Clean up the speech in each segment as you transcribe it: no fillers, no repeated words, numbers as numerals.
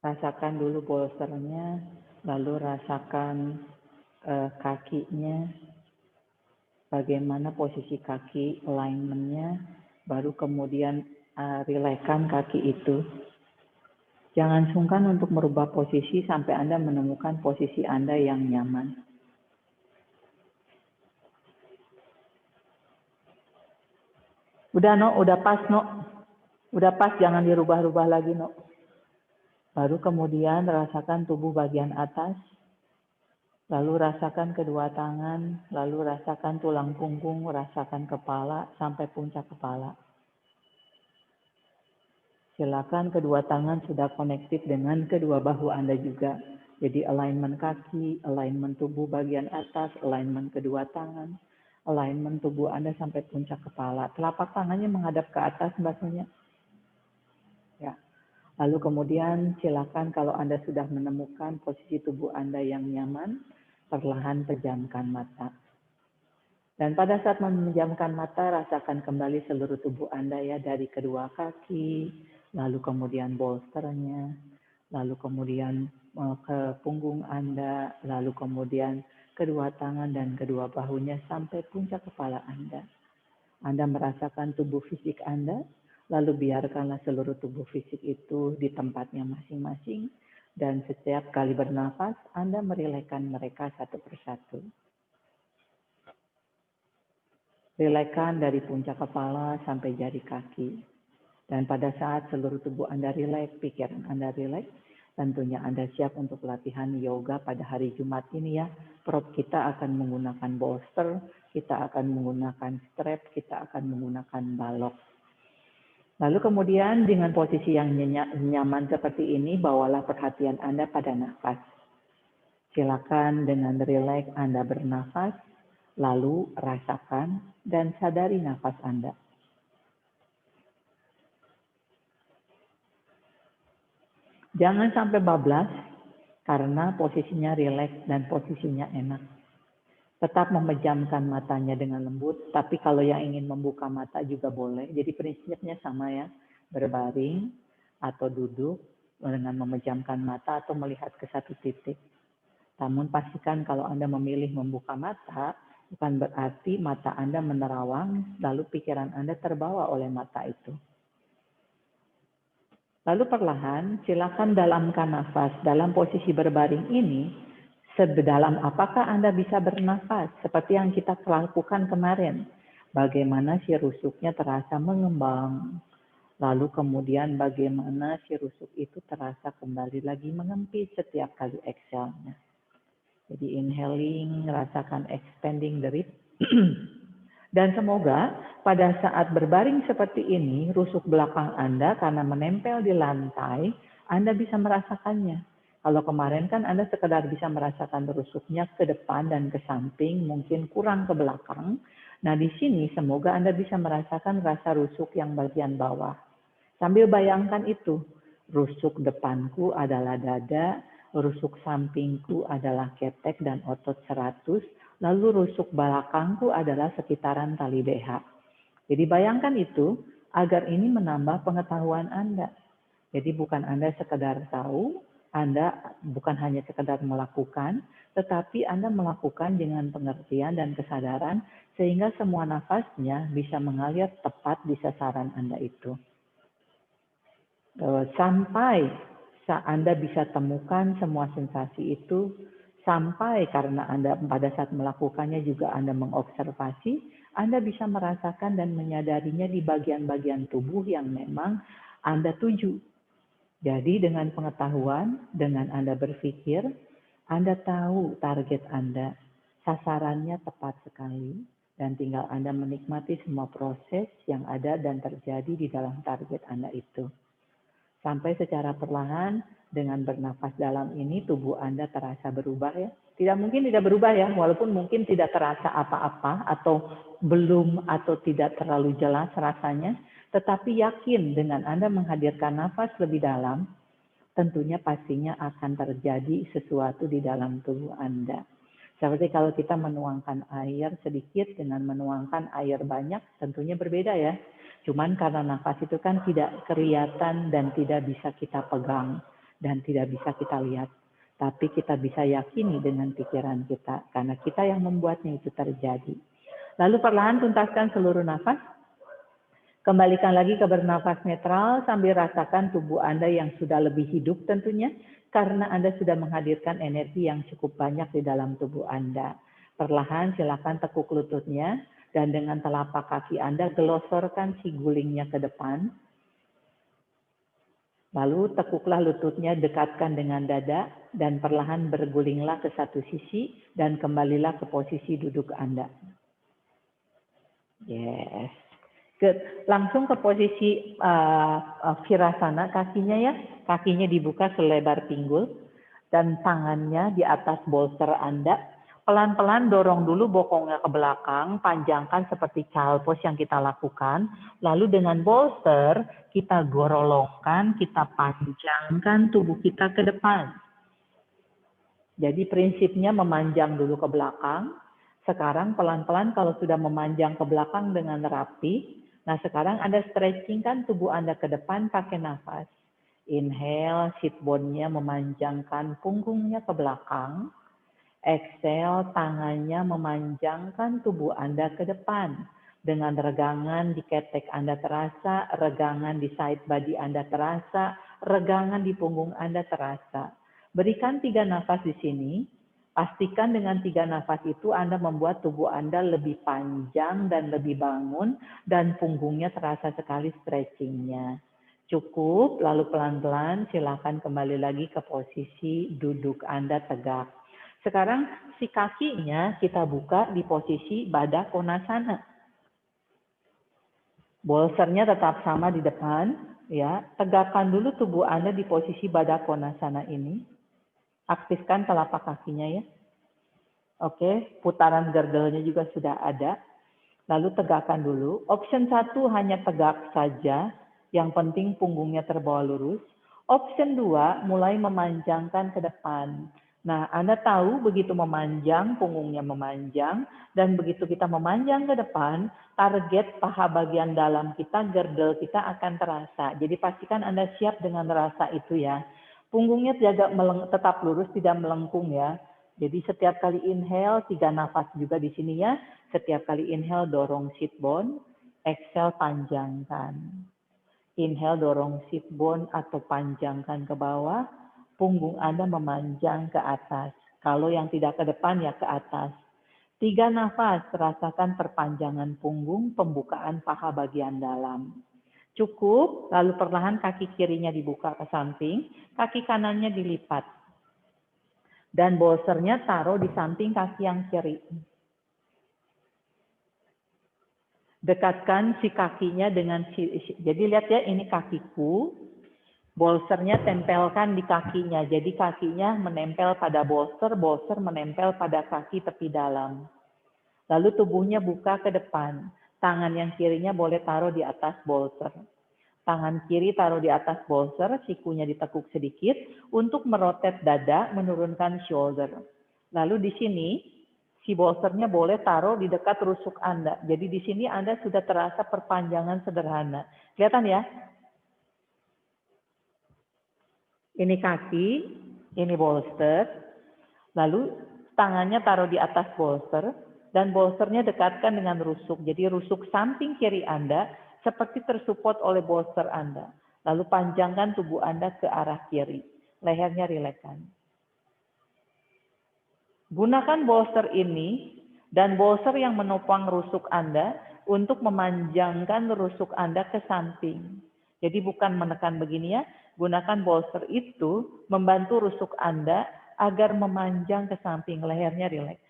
Rasakan dulu bolsternya, lalu rasakan kakinya, bagaimana posisi kaki, alignment-nya, baru kemudian relaxkan kaki itu. Jangan sungkan untuk merubah posisi sampai Anda menemukan posisi Anda yang nyaman. Udah, No, udah pas, No. Udah pas, jangan dirubah-rubah lagi, No. Baru kemudian rasakan tubuh bagian atas, lalu rasakan kedua tangan, lalu rasakan tulang punggung, rasakan kepala sampai puncak kepala. Silakan kedua tangan sudah konektif dengan kedua bahu Anda juga. Jadi alignment kaki, alignment tubuh bagian atas, alignment kedua tangan, alignment tubuh Anda sampai puncak kepala. Telapak tangannya menghadap ke atas Mbak Sonia. Ya. Lalu kemudian silakan kalau Anda sudah menemukan posisi tubuh Anda yang nyaman, perlahan pejamkan mata. Dan pada saat memejamkan mata, rasakan kembali seluruh tubuh Anda ya, dari kedua kaki, lalu kemudian bolsternya, lalu kemudian ke punggung Anda, lalu kemudian kedua tangan dan kedua bahunya sampai puncak kepala Anda. Anda merasakan tubuh fisik Anda, lalu biarkanlah seluruh tubuh fisik itu di tempatnya masing-masing, dan setiap kali bernafas, Anda merelakskan mereka satu persatu. Relakskan dari puncak kepala sampai jari kaki. Dan pada saat seluruh tubuh Anda rileks, pikiran Anda rileks, tentunya Anda siap untuk latihan yoga pada hari Jumat ini ya. Prop kita akan menggunakan bolster, kita akan menggunakan strap, kita akan menggunakan balok. Lalu kemudian dengan posisi yang nyaman seperti ini, bawalah perhatian Anda pada nafas. Silakan dengan rileks Anda bernafas, lalu rasakan dan sadari nafas Anda. Jangan sampai bablas karena posisinya rileks dan posisinya enak. Tetap memejamkan matanya dengan lembut, tapi kalau yang ingin membuka mata juga boleh. Jadi prinsipnya sama ya, berbaring atau duduk dengan memejamkan mata atau melihat ke satu titik. Namun pastikan kalau Anda memilih membuka mata, bukan berarti mata Anda menerawang, lalu pikiran Anda terbawa oleh mata itu. Lalu perlahan, silakan dalamkan nafas. Dalam posisi berbaring ini, sedalam apakah Anda bisa bernafas? Seperti yang kita lakukan kemarin. Bagaimana si rusuknya terasa mengembang. Lalu kemudian bagaimana si rusuk itu terasa kembali lagi mengempit setiap kali exhale-nya. Jadi inhaling, rasakan expanding the rib. Dan semoga pada saat berbaring seperti ini, rusuk belakang Anda karena menempel di lantai, Anda bisa merasakannya. Kalau kemarin kan Anda sekedar bisa merasakan rusuknya ke depan dan ke samping, mungkin kurang ke belakang. Nah di sini semoga Anda bisa merasakan rasa rusuk yang bagian bawah. Sambil bayangkan itu, rusuk depanku adalah dada, rusuk sampingku adalah ketek dan otot 100, lalu rusuk belakangku adalah sekitaran tali BH. Jadi bayangkan itu agar ini menambah pengetahuan Anda. Jadi bukan Anda sekedar tahu, Anda bukan hanya sekedar melakukan, tetapi Anda melakukan dengan pengertian dan kesadaran sehingga semua nafasnya bisa mengalir tepat di sasaran Anda itu. Sampai Anda bisa temukan semua sensasi itu, sampai karena Anda pada saat melakukannya juga Anda mengobservasi, Anda bisa merasakan dan menyadarinya di bagian-bagian tubuh yang memang Anda tuju. Jadi dengan pengetahuan, dengan Anda berpikir, Anda tahu target Anda, sasarannya tepat sekali, dan tinggal Anda menikmati semua proses yang ada dan terjadi di dalam target Anda itu. Sampai secara perlahan dengan bernafas dalam ini tubuh Anda terasa berubah ya. Tidak mungkin tidak berubah ya, walaupun mungkin tidak terasa apa-apa atau belum atau tidak terlalu jelas rasanya. Tetapi yakin dengan Anda menghadirkan nafas lebih dalam, tentunya pastinya akan terjadi sesuatu di dalam tubuh Anda. Seperti kalau kita menuangkan air sedikit dengan menuangkan air banyak, tentunya berbeda ya. Cuman karena nafas itu kan tidak kelihatan dan tidak bisa kita pegang. dan tidak bisa kita lihat. Tapi kita bisa yakini dengan pikiran kita, karena kita yang membuatnya itu terjadi. Lalu perlahan tuntaskan seluruh nafas. Kembalikan lagi ke bernafas netral sambil rasakan tubuh Anda yang sudah lebih hidup tentunya, karena Anda sudah menghadirkan energi yang cukup banyak di dalam tubuh Anda. Perlahan silakan tekuk lututnya, dan dengan telapak kaki Anda gelosorkan si gulingnya ke depan. Lalu tekuklah lututnya, dekatkan dengan dada, dan perlahan bergulinglah ke satu sisi, dan kembalilah ke posisi duduk Anda. Yes. Good. Langsung ke posisi virasana kakinya ya. Kakinya dibuka selebar pinggul, dan tangannya di atas bolster Anda. Pelan-pelan dorong dulu bokongnya ke belakang, panjangkan seperti child pose yang kita lakukan. Lalu dengan bolster, kita gorolongkan, kita panjangkan tubuh kita ke depan. Jadi prinsipnya memanjang dulu ke belakang. Sekarang pelan-pelan kalau sudah memanjang ke belakang dengan rapi, nah sekarang Anda stretchingkan tubuh Anda ke depan pakai nafas. Inhale, sit bone-nya memanjangkan punggungnya ke belakang. Exhale, tangannya memanjangkan tubuh Anda ke depan. Dengan regangan di ketek Anda terasa, regangan di side body Anda terasa, regangan di punggung Anda terasa. Berikan 3 nafas di sini. Pastikan dengan 3 nafas itu Anda membuat tubuh Anda lebih panjang dan lebih bangun, dan punggungnya terasa sekali stretchingnya. Cukup, lalu pelan-pelan silakan kembali lagi ke posisi duduk Anda tegak. Sekarang si kakinya kita buka di posisi Baddha Konasana. Bolsternya tetap sama di depan, ya. Tegakkan dulu tubuh Anda di posisi Baddha Konasana ini. Aktifkan telapak kakinya ya. Oke, putaran gerdelnya juga sudah ada. Lalu tegakkan dulu. Option 1 hanya tegak saja, yang penting punggungnya terbawa lurus. Option 2 mulai memanjangkan ke depan. Nah, Anda tahu begitu memanjang, punggungnya memanjang, dan begitu kita memanjang ke depan, target paha bagian dalam kita, gerdel kita akan terasa. Jadi pastikan Anda siap dengan rasa itu ya. Punggungnya jaga tetap lurus, tidak melengkung ya. Jadi setiap kali inhale, 3 nafas juga di sini ya. Setiap kali inhale, dorong sit bone, exhale panjangkan. Inhale, dorong sit bone atau panjangkan ke bawah, punggung Anda memanjang ke atas. Kalau yang tidak ke depan, ya ke atas. 3 nafas, rasakan perpanjangan punggung, pembukaan paha bagian dalam. Cukup, lalu perlahan kaki kirinya dibuka ke samping, kaki kanannya dilipat. Dan bolsternya taruh di samping kaki yang kiri. Dekatkan si kakinya dengan jadi lihat ya, ini kakiku, bolsternya tempelkan di kakinya, jadi kakinya menempel pada bolster, bolster menempel pada kaki tepi dalam. Lalu tubuhnya buka ke depan, tangan yang kirinya boleh taruh di atas bolster. Tangan kiri taruh di atas bolster, sikunya ditekuk sedikit untuk merotet dada, menurunkan shoulder. Lalu di sini si bolsternya boleh taruh di dekat rusuk Anda. Jadi di sini Anda sudah terasa perpanjangan sederhana. Kelihatan ya? Ini kaki, ini bolster. Lalu tangannya taruh di atas bolster, dan bolsternya dekatkan dengan rusuk. Jadi rusuk samping kiri Anda seperti tersupport oleh bolster Anda. Lalu panjangkan tubuh Anda ke arah kiri. Lehernya rilekskan. Gunakan bolster ini dan bolster yang menopang rusuk Anda untuk memanjangkan rusuk Anda ke samping. Jadi bukan menekan begini ya. Gunakan bolster itu membantu rusuk Anda agar memanjang ke samping. Lehernya rileks.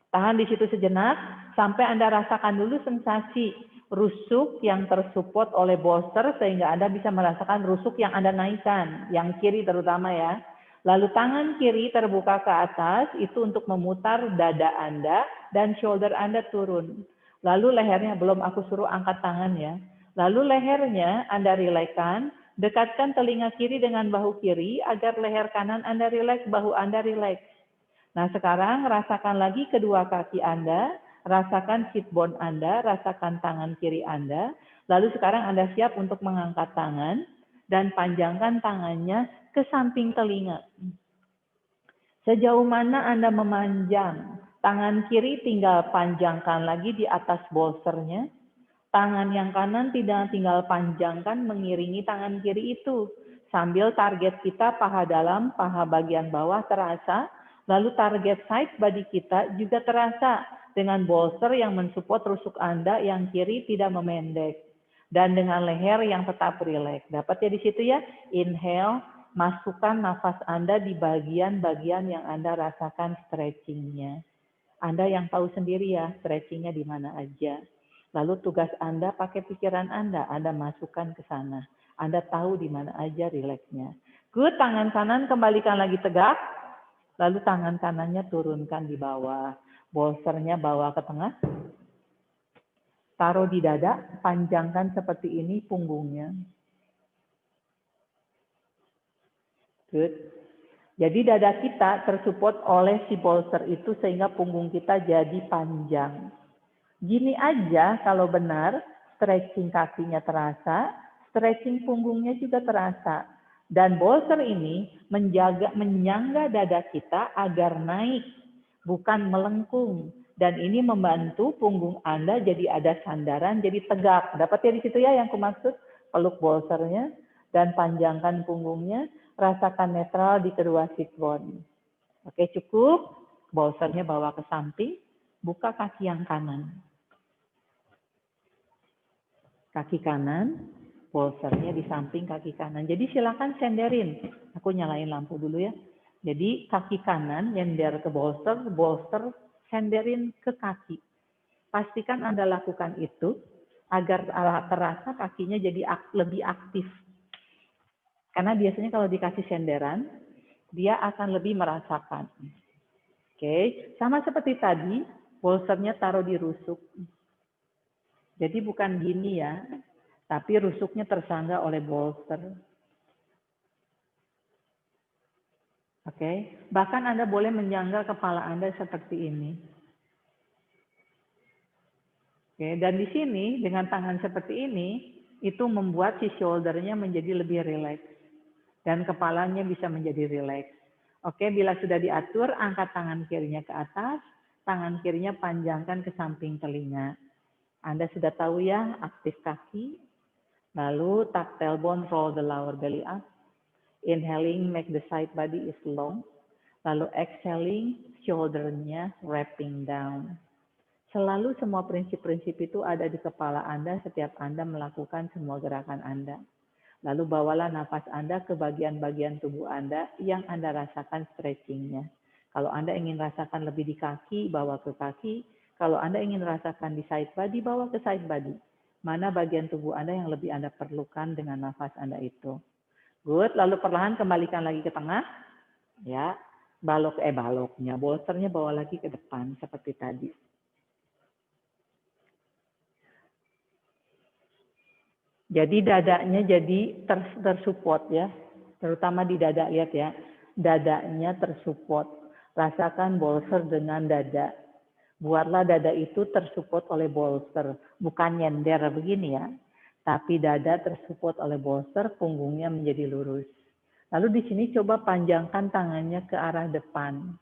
Tahan di situ sejenak sampai Anda rasakan dulu sensasi rusuk yang tersupport oleh bolster sehingga Anda bisa merasakan rusuk yang Anda naikkan, yang kiri terutama ya. Lalu tangan kiri terbuka ke atas itu untuk memutar dada Anda dan shoulder Anda turun. Lalu lehernya, belum aku suruh angkat tangan ya. Lalu lehernya Anda rilekskan, dekatkan telinga kiri dengan bahu kiri agar leher kanan Anda rileks, bahu Anda rileks. Nah sekarang rasakan lagi kedua kaki Anda, rasakan sit bone Anda, rasakan tangan kiri Anda. Lalu sekarang Anda siap untuk mengangkat tangan dan panjangkan tangannya ke samping telinga. Sejauh mana Anda memanjang, tangan kiri tinggal panjangkan lagi di atas bolsternya. Tangan yang kanan tidak tinggal panjangkan mengiringi tangan kiri itu. Sambil target kita paha dalam, paha bagian bawah terasa. Lalu target side body kita juga terasa dengan bolster yang mensupport rusuk Anda yang kiri tidak memendek. Dan dengan leher yang tetap rileks. Dapat ya di situ ya? Inhale, masukkan nafas Anda di bagian-bagian yang Anda rasakan stretchingnya. Anda yang tahu sendiri ya, stretchingnya di mana aja. Lalu tugas Anda pakai pikiran Anda masukkan ke sana. Anda tahu di mana aja rileksnya. Good, tangan kanan kembalikan lagi tegak. Lalu tangan kanannya turunkan di bawah. Bolsternya bawa ke tengah. Taruh di dada, panjangkan seperti ini punggungnya. Good. Jadi dada kita tersupport oleh si bolster itu sehingga punggung kita jadi panjang. Gini aja kalau benar, stretching kakinya terasa, stretching punggungnya juga terasa. Dan bolster ini menyangga dada kita agar naik, bukan melengkung. Dan ini membantu punggung Anda jadi ada sandaran, jadi tegak. Dapat ya di situ ya yang kumaksud? Peluk bolsternya dan panjangkan punggungnya, rasakan netral di kedua sit bone. Oke, cukup. Bolsternya bawa ke samping, buka kaki yang kanan. Kaki kanan, bolsternya di samping kaki kanan. Jadi silakan senderin. Aku nyalain lampu dulu ya. Jadi kaki kanan nyender ke bolster, bolster senderin ke kaki. Pastikan Anda lakukan itu agar terasa kakinya jadi lebih aktif. Karena biasanya kalau dikasih senderan, dia akan lebih merasakan. Oke, sama seperti tadi, bolsternya taruh di rusuk. Jadi bukan gini ya, tapi rusuknya tersangga oleh bolster. Oke, bahkan Anda boleh menyangga kepala Anda seperti ini. Oke, dan di sini dengan tangan seperti ini, itu membuat si shoulder-nya menjadi lebih rileks. Dan kepalanya bisa menjadi rileks. Oke, bila sudah diatur, angkat tangan kirinya ke atas, tangan kirinya panjangkan ke samping telinga. Anda sudah tahu ya, aktif kaki. Lalu tuck tailbone, roll the lower belly up. Inhaling, make the side body is long. Lalu exhaling, shoulder-nya wrapping down. Selalu semua prinsip-prinsip itu ada di kepala Anda setiap Anda melakukan semua gerakan Anda. Lalu bawalah nafas Anda ke bagian-bagian tubuh Anda yang Anda rasakan stretching-nya. Kalau Anda ingin rasakan lebih di kaki, bawa ke kaki. Kalau Anda ingin rasakan di side body, bawa ke side body. Mana bagian tubuh Anda yang lebih Anda perlukan dengan nafas Anda itu. Good, lalu perlahan kembalikan lagi ke tengah. Ya, baloknya, bolsternya bawa lagi ke depan seperti tadi. Jadi dadanya jadi tersupport ya, terutama di dada, lihat ya, dadanya tersupport. Rasakan bolster dengan dada. Buatlah dada itu tersupport oleh bolster, bukan nyender begini ya. Tapi dada tersupport oleh bolster, punggungnya menjadi lurus. Lalu di sini coba panjangkan tangannya ke arah depan.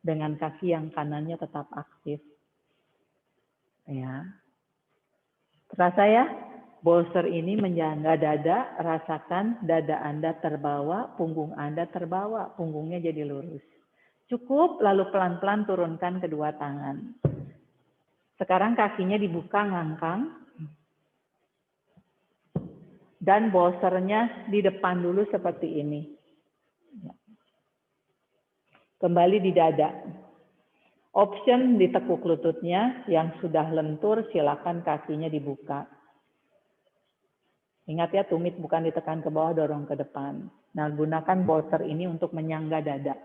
Dengan kaki yang kanannya tetap aktif. Ya. Terasa ya? Bolster ini menyangga dada, rasakan dada Anda terbawa, punggung Anda terbawa, punggungnya jadi lurus. Cukup, lalu pelan-pelan turunkan kedua tangan. Sekarang kakinya dibuka ngangkang. Dan bolsternya di depan dulu seperti ini. Kembali di dada. Option ditekuk lututnya, yang sudah lentur silakan kakinya dibuka. Ingat ya, tumit bukan ditekan ke bawah, dorong ke depan. Nah, gunakan bolster ini untuk menyangga dada.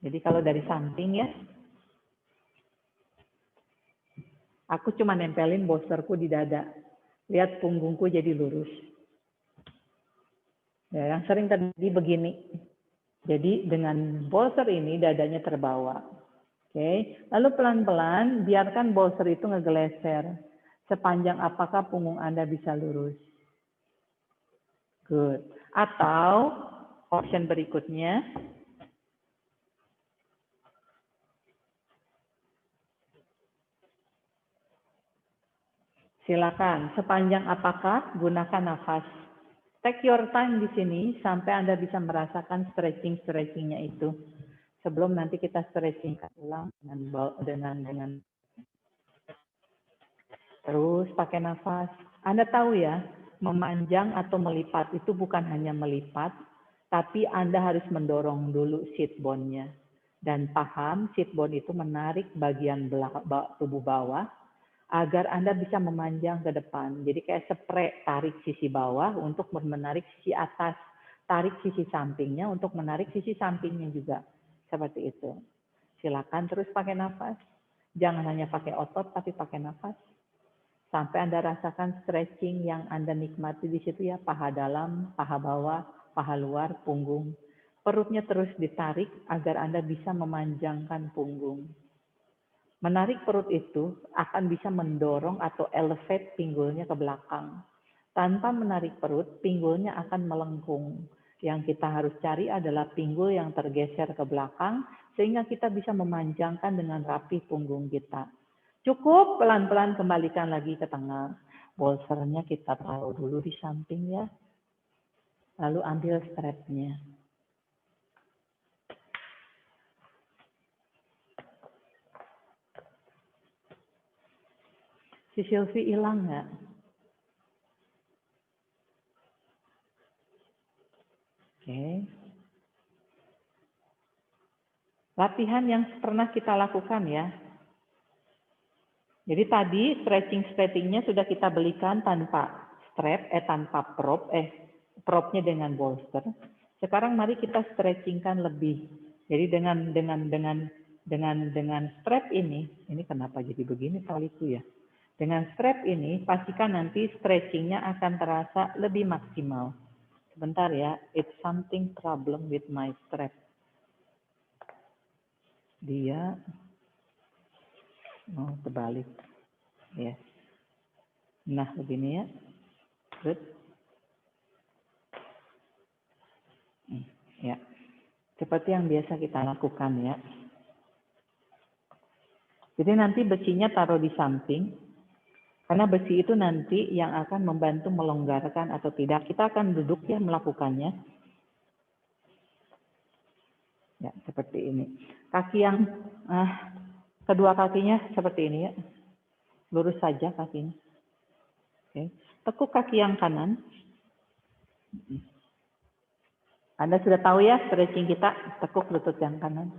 Jadi kalau dari samping ya, aku cuma nempelin bolsterku di dada. Lihat punggungku jadi lurus. Ya, yang sering terjadi begini. Jadi dengan bolster ini dadanya terbawa. Oke, lalu pelan-pelan biarkan bolster itu ngegeleser. Sepanjang apakah punggung Anda bisa lurus. Good. Atau option berikutnya, silakan. Sepanjang apakah? Gunakan nafas. Take your time di sini sampai Anda bisa merasakan stretching-stretchingnya itu. Sebelum nanti kita stretching ulang dengan terus pakai nafas. Anda tahu ya, memanjang atau melipat itu bukan hanya melipat, tapi Anda harus mendorong dulu sit bone-nya. Dan paham sit bone itu menarik bagian tubuh bawah agar Anda bisa memanjang ke depan. Jadi kayak spray, tarik sisi bawah untuk menarik sisi atas, tarik sisi sampingnya untuk menarik sisi sampingnya juga. Seperti itu. Silakan terus pakai nafas. Jangan hanya pakai otot, tapi pakai nafas. Sampai Anda rasakan stretching yang Anda nikmati di situ ya, paha dalam, paha bawah, paha luar, punggung. Perutnya terus ditarik agar Anda bisa memanjangkan punggung. Menarik perut itu akan bisa mendorong atau elevate pinggulnya ke belakang. Tanpa menarik perut, pinggulnya akan melengkung. Yang kita harus cari adalah pinggul yang tergeser ke belakang, sehingga kita bisa memanjangkan dengan rapi punggung kita. Cukup pelan-pelan kembalikan lagi ke tengah. Bolsternya kita taruh dulu di samping ya. Lalu ambil strapnya. Si Sylvie hilang nggak? Oke. Latihan yang pernah kita lakukan ya. Jadi tadi stretching-stretchingnya sudah kita belikan tanpa strap, tanpa propnya dengan bolster. Sekarang mari kita stretchingkan lebih. Jadi dengan strap ini kenapa jadi begini taliku ya? Dengan strap ini pastikan nanti stretchingnya akan terasa lebih maksimal. Sebentar ya, it's something problem with my strap. Dia terbalik. Yes. Nah, begini ya. Good. Ya. Seperti yang biasa kita lakukan ya. Jadi nanti besinya taruh di samping. Karena besi itu nanti yang akan membantu melonggarkan atau tidak. Kita akan duduk ya melakukannya. Ya, seperti ini. Kaki yang kedua kakinya seperti ini ya. Lurus saja kakinya. Oke. Tekuk kaki yang kanan. Anda sudah tahu ya stretching kita, tekuk lutut yang kanan.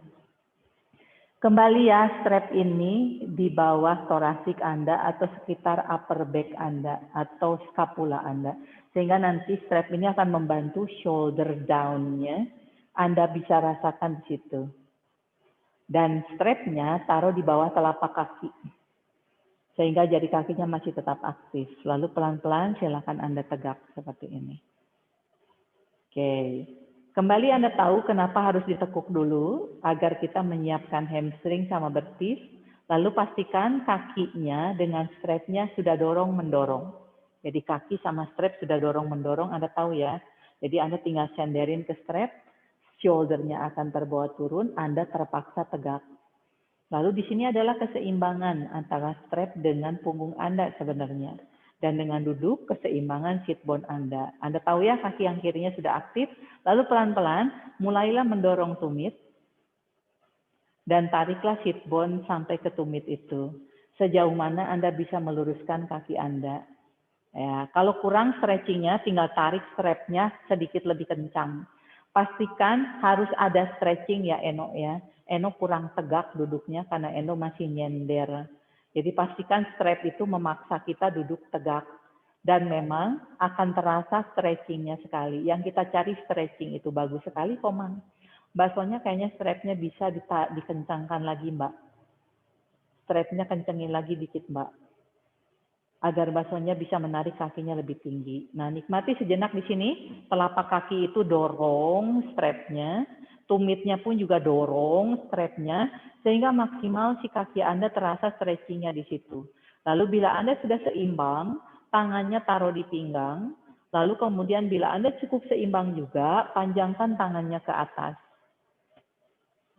Kembali ya, strap ini di bawah thoracic Anda atau sekitar upper back Anda atau scapula Anda. Sehingga nanti strap ini akan membantu shoulder down-nya. Anda bisa rasakan di situ. Dan strapnya taruh di bawah telapak kaki. Sehingga jari kakinya masih tetap aktif. Lalu pelan-pelan silakan Anda tegak seperti ini. Oke. Kembali Anda tahu kenapa harus ditekuk dulu agar kita menyiapkan hamstring sama betis. Lalu pastikan kakinya dengan strapnya sudah dorong-mendorong. Jadi kaki sama strap sudah dorong-mendorong, Anda tahu ya. Jadi Anda tinggal senderin ke strap, shouldernya akan terbawa turun, Anda terpaksa tegak. Lalu di sini adalah keseimbangan antara strap dengan punggung Anda sebenarnya. Dan dengan duduk, keseimbangan sit bone Anda. Anda tahu ya, kaki yang kirinya sudah aktif. Lalu pelan-pelan, mulailah mendorong tumit. Dan tariklah sit bone sampai ke tumit itu. Sejauh mana Anda bisa meluruskan kaki Anda. Ya, kalau kurang stretchingnya, tinggal tarik strapnya sedikit lebih kencang. Pastikan harus ada stretching ya, Eno ya. Eno kurang tegak duduknya karena Eno masih nyender. Jadi pastikan strap itu memaksa kita duduk tegak. Dan memang akan terasa stretchingnya sekali. Yang kita cari stretching itu bagus sekali, Komang. Mbak Sonya kayaknya strapnya bisa dikencangkan lagi, Mbak. Strapnya kencengin lagi dikit, Mbak. Agar Mbak Sonya bisa menarik kakinya lebih tinggi. Nah, nikmati sejenak di sini. Telapak kaki itu dorong strapnya. Tumitnya pun juga dorong strapnya, sehingga maksimal si kaki Anda terasa stretchingnya di situ. Lalu bila Anda sudah seimbang, tangannya taruh di pinggang, Lalu kemudian bila Anda cukup seimbang juga, panjangkan tangannya ke atas.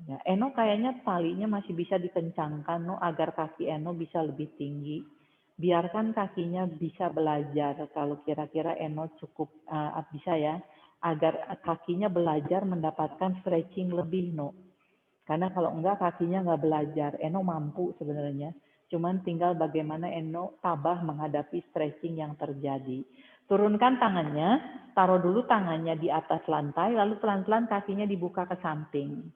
Ya, Eno kayaknya talinya masih bisa dikencangkan no, agar kaki Eno bisa lebih tinggi. Biarkan kakinya bisa belajar kalau kira-kira Eno cukup bisa ya, agar kakinya belajar mendapatkan stretching lebih no. Karena kalau enggak kakinya nggak belajar, Eno mampu sebenarnya. Cuman tinggal bagaimana Eno tabah menghadapi stretching yang terjadi. Turunkan tangannya, taruh dulu tangannya di atas lantai, lalu pelan-pelan kakinya dibuka ke samping.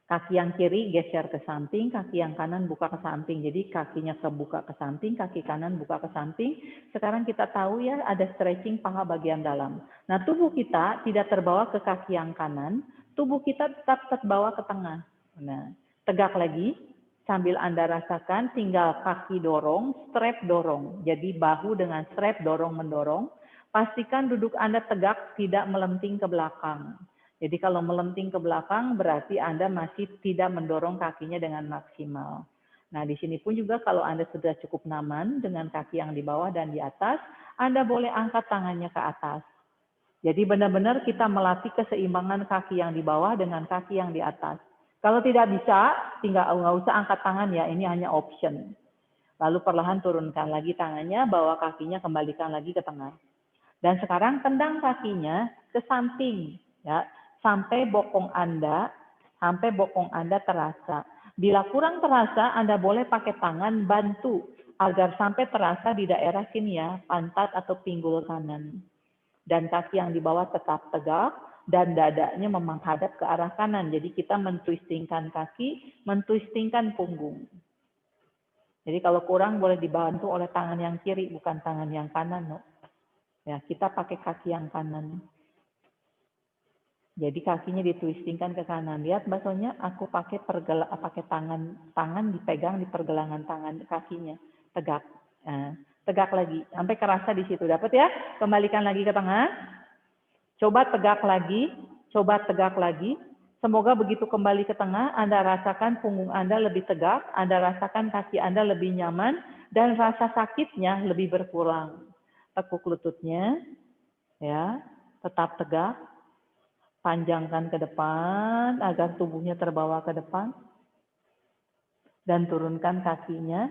Kaki yang kiri geser ke samping, kaki yang kanan buka ke samping. Jadi kakinya kebuka ke samping, kaki kanan buka ke samping. Sekarang kita tahu ya ada stretching paha bagian dalam. Nah tubuh kita tidak terbawa ke kaki yang kanan, tubuh kita tetap terbawa ke tengah. Nah tegak lagi, sambil Anda rasakan tinggal kaki dorong, strap dorong. Jadi bahu dengan strap dorong-mendorong. Pastikan duduk Anda tegak, tidak melenting ke belakang. Jadi kalau melenting ke belakang berarti Anda masih tidak mendorong kakinya dengan maksimal. Nah di sini pun juga kalau Anda sudah cukup nyaman dengan kaki yang di bawah dan di atas, Anda boleh angkat tangannya ke atas. Jadi benar-benar kita melatih keseimbangan kaki yang di bawah dengan kaki yang di atas. Kalau tidak bisa, tinggal nggak usah angkat tangan ya, ini hanya option. Lalu perlahan turunkan lagi tangannya, bawa kakinya kembalikan lagi ke tengah. Dan sekarang tendang kakinya ke samping, ya, sampai bokong Anda terasa. Bila kurang terasa, Anda boleh pakai tangan bantu agar sampai terasa di daerah sini ya, pantat atau pinggul kanan. Dan kaki yang di bawah tetap tegak dan dadanya menghadap ke arah kanan. Jadi kita mentwistingkan kaki, mentwistingkan punggung. Jadi kalau kurang boleh dibantu oleh tangan yang kiri, bukan tangan yang kanan. No. Ya, kita pakai kaki yang kanan. Jadi kakinya ditwistingkan ke kanan. Lihat baksonya, aku pakai tangan dipegang di pergelangan tangan kakinya. Tegak. Nah, tegak lagi. Sampai kerasa di situ. Dapat ya? Kembalikan lagi ke tengah. Coba tegak lagi. Coba tegak lagi. Semoga begitu kembali ke tengah, Anda rasakan punggung Anda lebih tegak, Anda rasakan kaki Anda lebih nyaman, dan rasa sakitnya lebih berkurang. Tekuk lututnya, ya, tetap tegak, panjangkan ke depan agar tubuhnya terbawa ke depan, dan turunkan kakinya,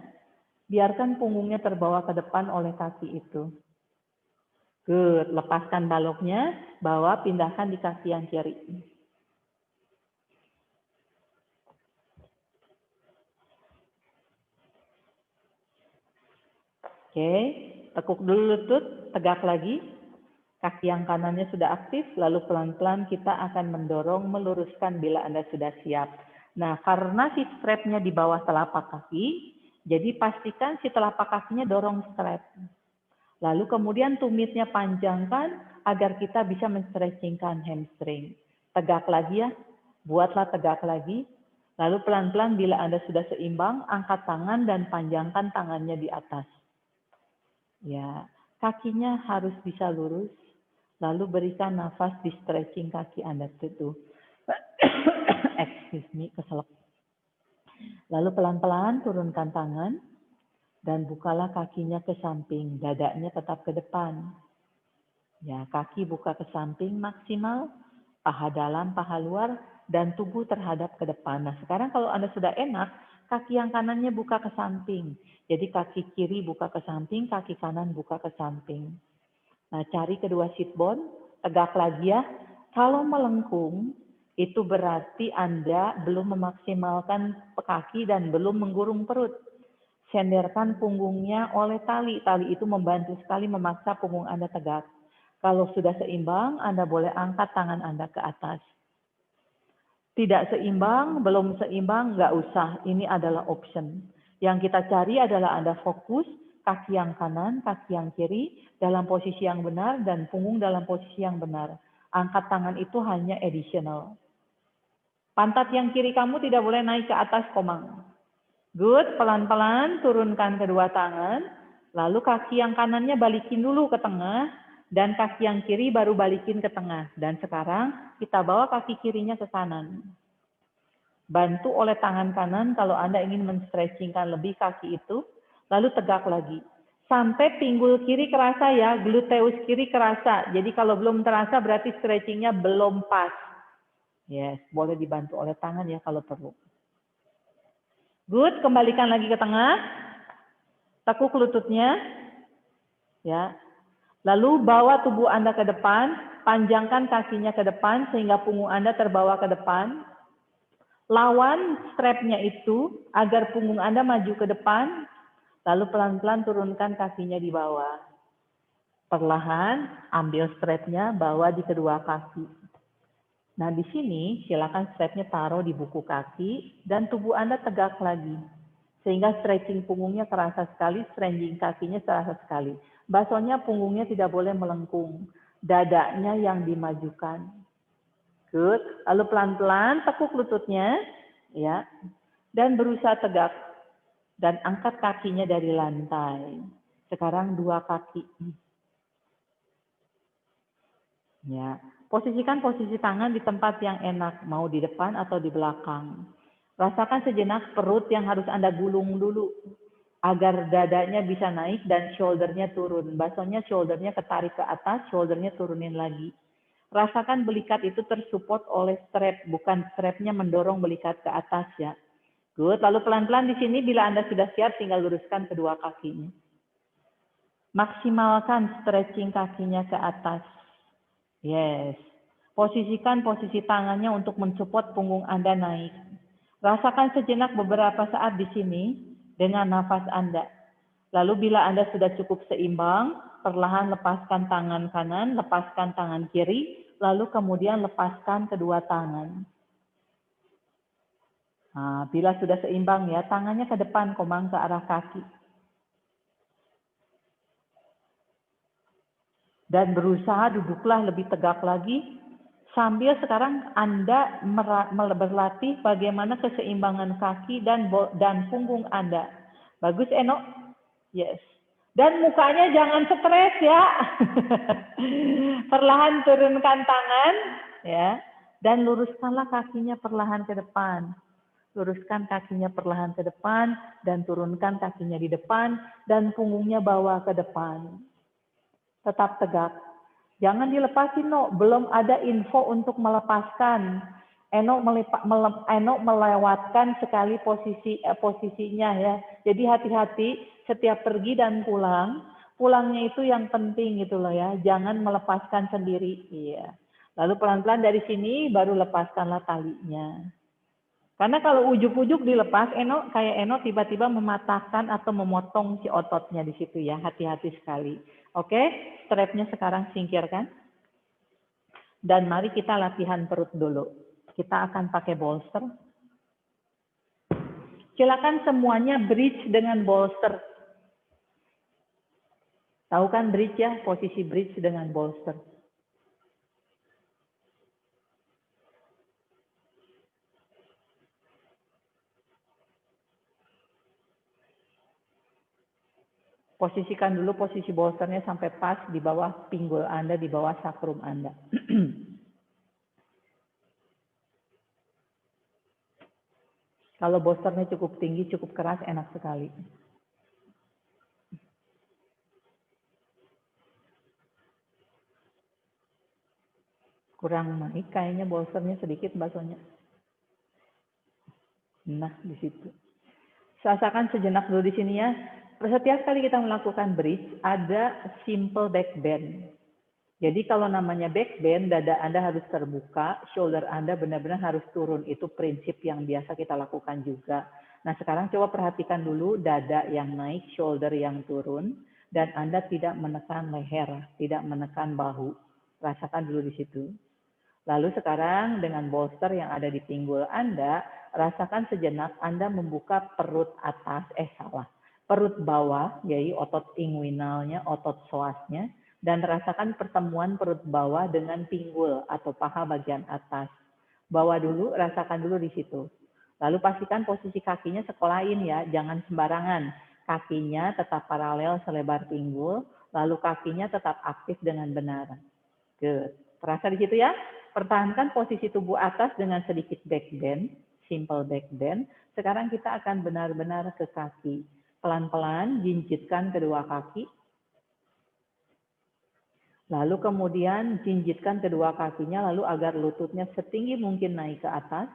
biarkan punggungnya terbawa ke depan oleh kaki itu. Good, lepaskan baloknya, bawa pindahkan di kaki yang kiri. Oke, tekuk dulu lutut, tegak lagi. Kaki yang kanannya sudah aktif, lalu pelan-pelan kita akan mendorong, meluruskan bila Anda sudah siap. Nah, karena si strapnya di bawah telapak kaki, jadi pastikan si telapak kakinya dorong strap. Lalu kemudian tumitnya panjangkan agar kita bisa men-stretchingkan hamstring. Tegak lagi ya, buatlah tegak lagi. Lalu pelan-pelan bila Anda sudah seimbang, angkat tangan dan panjangkan tangannya di atas. Ya, kakinya harus bisa lurus. Lalu berikan nafas di stretching kaki Anda itu. Excuse me, keselak. Lalu pelan-pelan turunkan tangan dan bukalah kakinya ke samping, dadanya tetap ke depan. Ya, kaki buka ke samping maksimal, paha dalam, paha luar, dan tubuh terhadap ke depan. Nah, sekarang kalau Anda sudah enak, kaki yang kanannya buka ke samping. Jadi kaki kiri buka ke samping, kaki kanan buka ke samping. Nah, cari kedua sit bone, tegak lagi ya. Kalau melengkung, itu berarti Anda belum memaksimalkan kaki dan belum menggurung perut. Senderkan punggungnya oleh tali. Tali itu membantu sekali memaksa punggung Anda tegak. Kalau sudah seimbang, Anda boleh angkat tangan Anda ke atas. Tidak seimbang, belum seimbang, nggak usah. Ini adalah option. Yang kita cari adalah Anda fokus, kaki yang kanan, kaki yang kiri, dalam posisi yang benar, dan punggung dalam posisi yang benar. Angkat tangan itu hanya additional. Pantat yang kiri kamu tidak boleh naik ke atas, komang. Good, pelan-pelan turunkan kedua tangan, lalu kaki yang kanannya balikin dulu ke tengah, dan kaki yang kiri baru balikin ke tengah. Dan sekarang kita bawa kaki kirinya ke kanan. Bantu oleh tangan kanan kalau Anda ingin men-stretchingkan lebih kaki itu, lalu tegak lagi. Sampai pinggul kiri kerasa ya, gluteus kiri kerasa. Jadi kalau belum terasa berarti stretchingnya belum pas. Yes, boleh dibantu oleh tangan ya kalau perlu. Good, kembalikan lagi ke tengah. Tekuk lututnya. Ya. Lalu bawa tubuh Anda ke depan, panjangkan kakinya ke depan sehingga punggung Anda terbawa ke depan. Lawan strapnya itu agar punggung Anda maju ke depan. Lalu pelan-pelan turunkan kakinya di bawah. Perlahan ambil strapnya, bawa di kedua kaki. Nah di sini silakan strapnya taruh di buku kaki dan tubuh Anda tegak lagi. Sehingga stretching punggungnya terasa sekali, stretching kakinya terasa sekali. Basonya punggungnya tidak boleh melengkung. Dadanya yang dimajukan. Good. Lalu pelan-pelan tekuk lututnya. Ya. Dan berusaha tegak. Dan angkat kakinya dari lantai. Sekarang dua kaki. Ya, posisikan posisi tangan di tempat yang enak, mau di depan atau di belakang. Rasakan sejenak perut yang harus Anda gulung dulu, agar dadanya bisa naik dan shouldernya turun. Basonya shouldernya ketarik ke atas, shouldernya turunin lagi. Rasakan belikat itu tersupport oleh strap, bukan strapnya mendorong belikat ke atas ya. Good, lalu pelan-pelan di sini bila Anda sudah siap tinggal luruskan kedua kakinya. Maksimalkan stretching kakinya ke atas. Yes. Posisikan posisi tangannya untuk mensupport punggung Anda naik. Rasakan sejenak beberapa saat di sini dengan nafas Anda. Lalu bila Anda sudah cukup seimbang, perlahan lepaskan tangan kanan, lepaskan tangan kiri, lalu kemudian lepaskan kedua tangan. Nah, bila sudah seimbang ya, tangannya ke depan, komang ke arah kaki. Dan berusaha duduklah lebih tegak lagi, sambil sekarang Anda berlatih bagaimana keseimbangan kaki dan punggung Anda. Bagus, Eno? Yes. Dan mukanya jangan stres ya. Perlahan turunkan tangan, ya, dan luruskanlah kakinya perlahan ke depan. Luruskan kakinya perlahan ke depan, dan turunkan kakinya di depan, dan punggungnya bawa ke depan. Tetap tegak. Jangan dilepasin, No. Belum ada info untuk melepaskan. Eno melewatkan sekali posisinya ya. Jadi hati-hati setiap pergi dan pulang. Pulangnya itu yang penting gitu loh ya. Jangan melepaskan sendiri. Iya. Lalu pelan-pelan dari sini baru lepaskanlah talinya. Karena kalau ujuk-ujuk dilepas, kayak Eno tiba-tiba mematahkan atau memotong si ototnya di situ ya. Hati-hati sekali. Oke, strapnya sekarang singkirkan. Dan mari kita latihan perut dulu. Kita akan pakai bolster. Silakan semuanya bridge dengan bolster. Tahu kan bridge ya, posisi bridge dengan bolster. Posisikan dulu posisi bolsternya sampai pas di bawah pinggul Anda, di bawah sakrum Anda. Kalau bolsternya cukup tinggi, cukup keras, enak sekali. Kurang naik kayaknya bolsternya sedikit basonya. Nah, di situ. Rasakan sejenak dulu di sini ya. Setiap kali kita melakukan bridge, ada simple back bend. Jadi kalau namanya back bend, dada Anda harus terbuka, shoulder Anda benar-benar harus turun. Itu prinsip yang biasa kita lakukan juga. Nah sekarang coba perhatikan dulu dada yang naik, shoulder yang turun, dan Anda tidak menekan leher, tidak menekan bahu. Rasakan dulu di situ. Lalu sekarang dengan bolster yang ada di pinggul Anda, rasakan sejenak Anda membuka perut atas, perut bawah, yaitu otot inguinalnya, otot psoasnya, dan rasakan pertemuan perut bawah dengan pinggul atau paha bagian atas. Bawa dulu, rasakan dulu di situ. Lalu pastikan posisi kakinya sekolahin ya, jangan sembarangan. Kakinya tetap paralel selebar pinggul, lalu kakinya tetap aktif dengan benar. Good. Terasa di situ ya? Pertahankan posisi tubuh atas dengan sedikit back bend, simple back bend. Sekarang kita akan benar-benar ke kaki. Pelan-pelan jinjitkan kedua kaki. Lalu kemudian jinjitkan kedua kakinya lalu agar lututnya setinggi mungkin naik ke atas.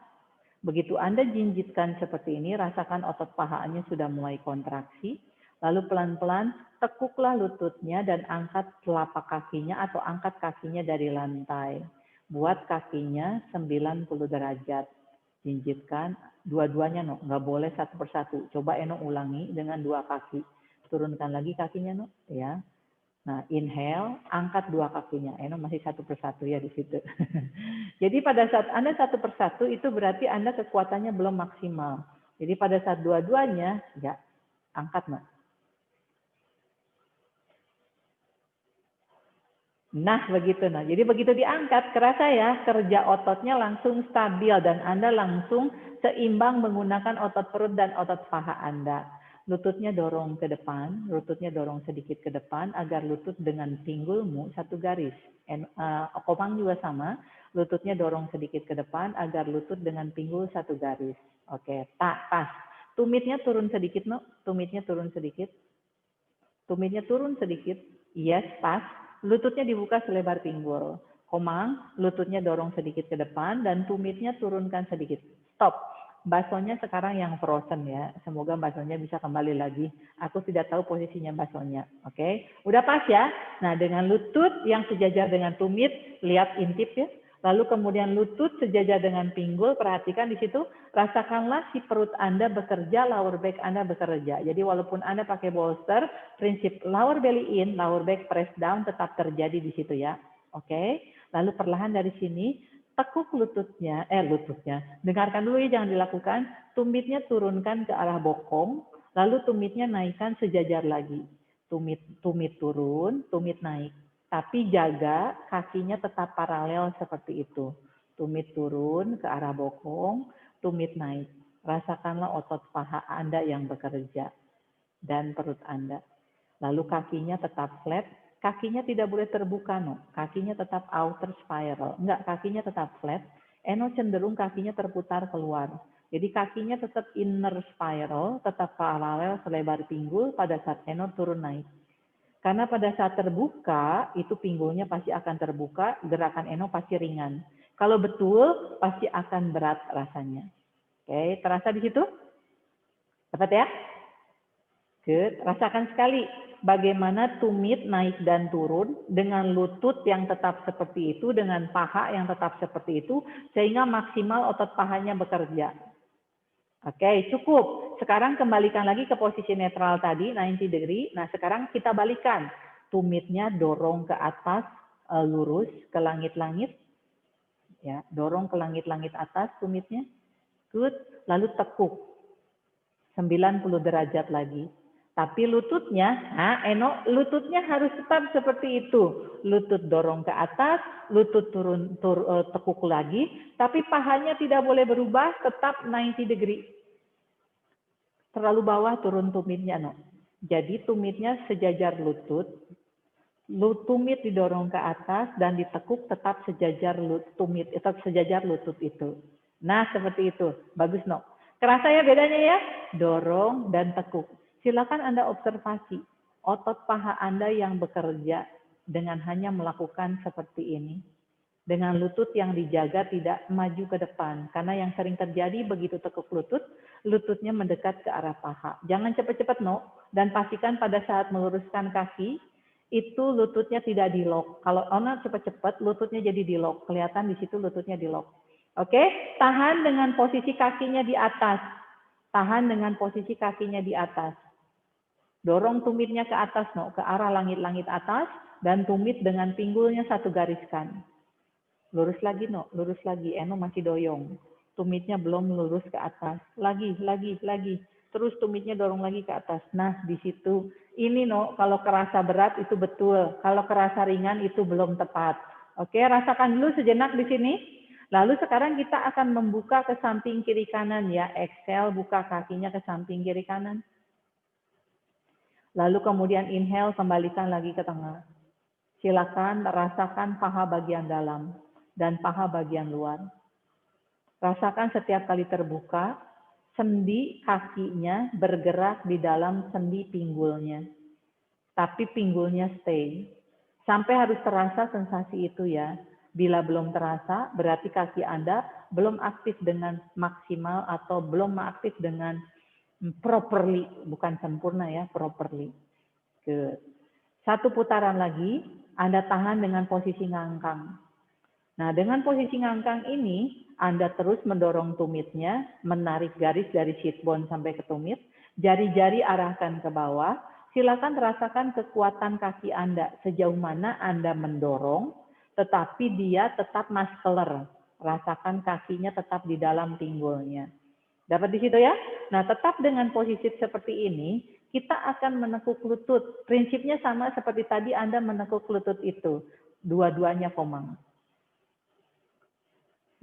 Begitu Anda jinjitkan seperti ini, rasakan otot pahanya sudah mulai kontraksi. Lalu pelan-pelan tekuklah lututnya dan angkat telapak kakinya atau angkat kakinya dari lantai. Buat kakinya 90 derajat. Jinjitkan dua-duanya, no. Nggak boleh satu persatu. Coba Eno ulangi dengan dua kaki. Turunkan lagi kakinya, no. Ya. Nah, inhale, angkat dua kakinya. Eno masih satu persatu ya di situ. Jadi pada saat Anda satu persatu itu berarti Anda kekuatannya belum maksimal. Jadi pada saat dua-duanya, ya angkat, no. Nah, begitu. Nah, jadi begitu diangkat, kerasa ya kerja ototnya langsung stabil dan Anda langsung seimbang menggunakan otot perut dan otot paha Anda. Lututnya dorong ke depan, lututnya dorong sedikit ke depan agar lutut dengan pinggulmu satu garis. Komang juga sama, lututnya dorong sedikit ke depan agar lutut dengan pinggul satu garis. Oke, tak pas. Tumitnya turun sedikit, no. Tumitnya turun sedikit. Tumitnya turun sedikit. Yes, pas. Lututnya dibuka selebar pinggul. Komang, lututnya dorong sedikit ke depan dan tumitnya turunkan sedikit. Stop. Basonya sekarang yang frozen ya. Semoga basonya bisa kembali lagi. Aku tidak tahu posisinya basonya. Oke, udah pas ya. Nah, dengan lutut yang sejajar dengan tumit, lihat intip ya. Lalu kemudian lutut sejajar dengan pinggul, perhatikan di situ, rasakanlah si perut Anda bekerja, lower back Anda bekerja. Jadi walaupun Anda pakai bolster, prinsip lower belly in, lower back press down tetap terjadi di situ ya. Oke, lalu perlahan dari sini, tekuk lututnya, dengarkan dulu ya, jangan dilakukan. Tumitnya turunkan ke arah bokong, lalu tumitnya naikkan sejajar lagi. Tumit turun, tumit naik. Tapi jaga kakinya tetap paralel seperti itu. Tumit turun ke arah bokong, tumit naik. Rasakanlah otot paha Anda yang bekerja dan perut Anda. Lalu kakinya tetap flat, kakinya tidak boleh terbuka, no. Kakinya tetap outer spiral. Enggak, kakinya tetap flat. Eno cenderung kakinya terputar keluar. Jadi kakinya tetap inner spiral, tetap paralel selebar pinggul pada saat Eno turun naik. Karena pada saat terbuka, itu pinggulnya pasti akan terbuka, gerakan Eno pasti ringan. Kalau betul, pasti akan berat rasanya. Oke, terasa di situ? Dapat ya? Good. Rasakan sekali bagaimana tumit naik dan turun dengan lutut yang tetap seperti itu, dengan paha yang tetap seperti itu, sehingga maksimal otot pahanya bekerja. Oke, cukup. Sekarang kembalikan lagi ke posisi netral tadi, 90 degree. Nah, sekarang kita balikan. Tumitnya dorong ke atas, lurus ke langit-langit. Ya, dorong ke langit-langit atas tumitnya. Good. Lalu tekuk. 90 derajat lagi. Tapi lututnya, lututnya harus tetap seperti itu. Lutut dorong ke atas, lutut tekuk lagi, tapi pahanya tidak boleh berubah, tetap 90 degree. Terlalu bawah turun tumitnya, no. Jadi tumitnya sejajar lutut, tumit didorong ke atas dan ditekuk tetap sejajar tumit, tetap sejajar lutut itu. Nah, seperti itu. Bagus, no. Kerasa ya bedanya ya? Dorong dan tekuk. Silakan Anda observasi otot paha Anda yang bekerja dengan hanya melakukan seperti ini. Dengan lutut yang dijaga tidak maju ke depan. Karena yang sering terjadi begitu tekuk lutut, lututnya mendekat ke arah paha. Jangan cepat-cepat, no. Dan pastikan pada saat meluruskan kaki, itu lututnya tidak di-lock. Kalau Ona cepat-cepat, lututnya jadi di-lock. Kelihatan di situ lututnya di-lock. Oke, tahan dengan posisi kakinya di atas. Tahan dengan posisi kakinya di atas. Dorong tumitnya ke atas, no, ke arah langit-langit atas, dan tumit dengan pinggulnya satu gariskan. Lurus lagi, no, lurus lagi. Eno masih doyong. Tumitnya belum lurus ke atas. Lagi. Terus tumitnya dorong lagi ke atas. Nah, di situ. Ini, no, kalau kerasa berat itu betul. Kalau kerasa ringan itu belum tepat. Oke, rasakan dulu sejenak di sini. Lalu sekarang kita akan membuka ke samping kiri kanan ya. Exhale, buka kakinya ke samping kiri kanan. Lalu kemudian inhale, kembalikan lagi ke tengah. Silakan rasakan paha bagian dalam dan paha bagian luar. Rasakan setiap kali terbuka, sendi kakinya bergerak di dalam sendi pinggulnya. Tapi pinggulnya stay. Sampai harus terasa sensasi itu ya. Bila belum terasa, berarti kaki Anda belum aktif dengan maksimal atau belum aktif dengan properly. Bukan sempurna ya, properly. Good. Satu putaran lagi, Anda tahan dengan posisi ngangkang. Nah, dengan posisi ngangkang ini, Anda terus mendorong tumitnya, menarik garis dari sheet bone sampai ke tumit, jari-jari arahkan ke bawah. Silakan rasakan kekuatan kaki Anda, sejauh mana Anda mendorong, tetapi dia tetap muscular. Rasakan kakinya tetap di dalam pinggulnya. Dapat di situ ya? Nah, tetap dengan posisi seperti ini, kita akan menekuk lutut. Prinsipnya sama seperti tadi Anda menekuk lutut itu. Dua-duanya komang.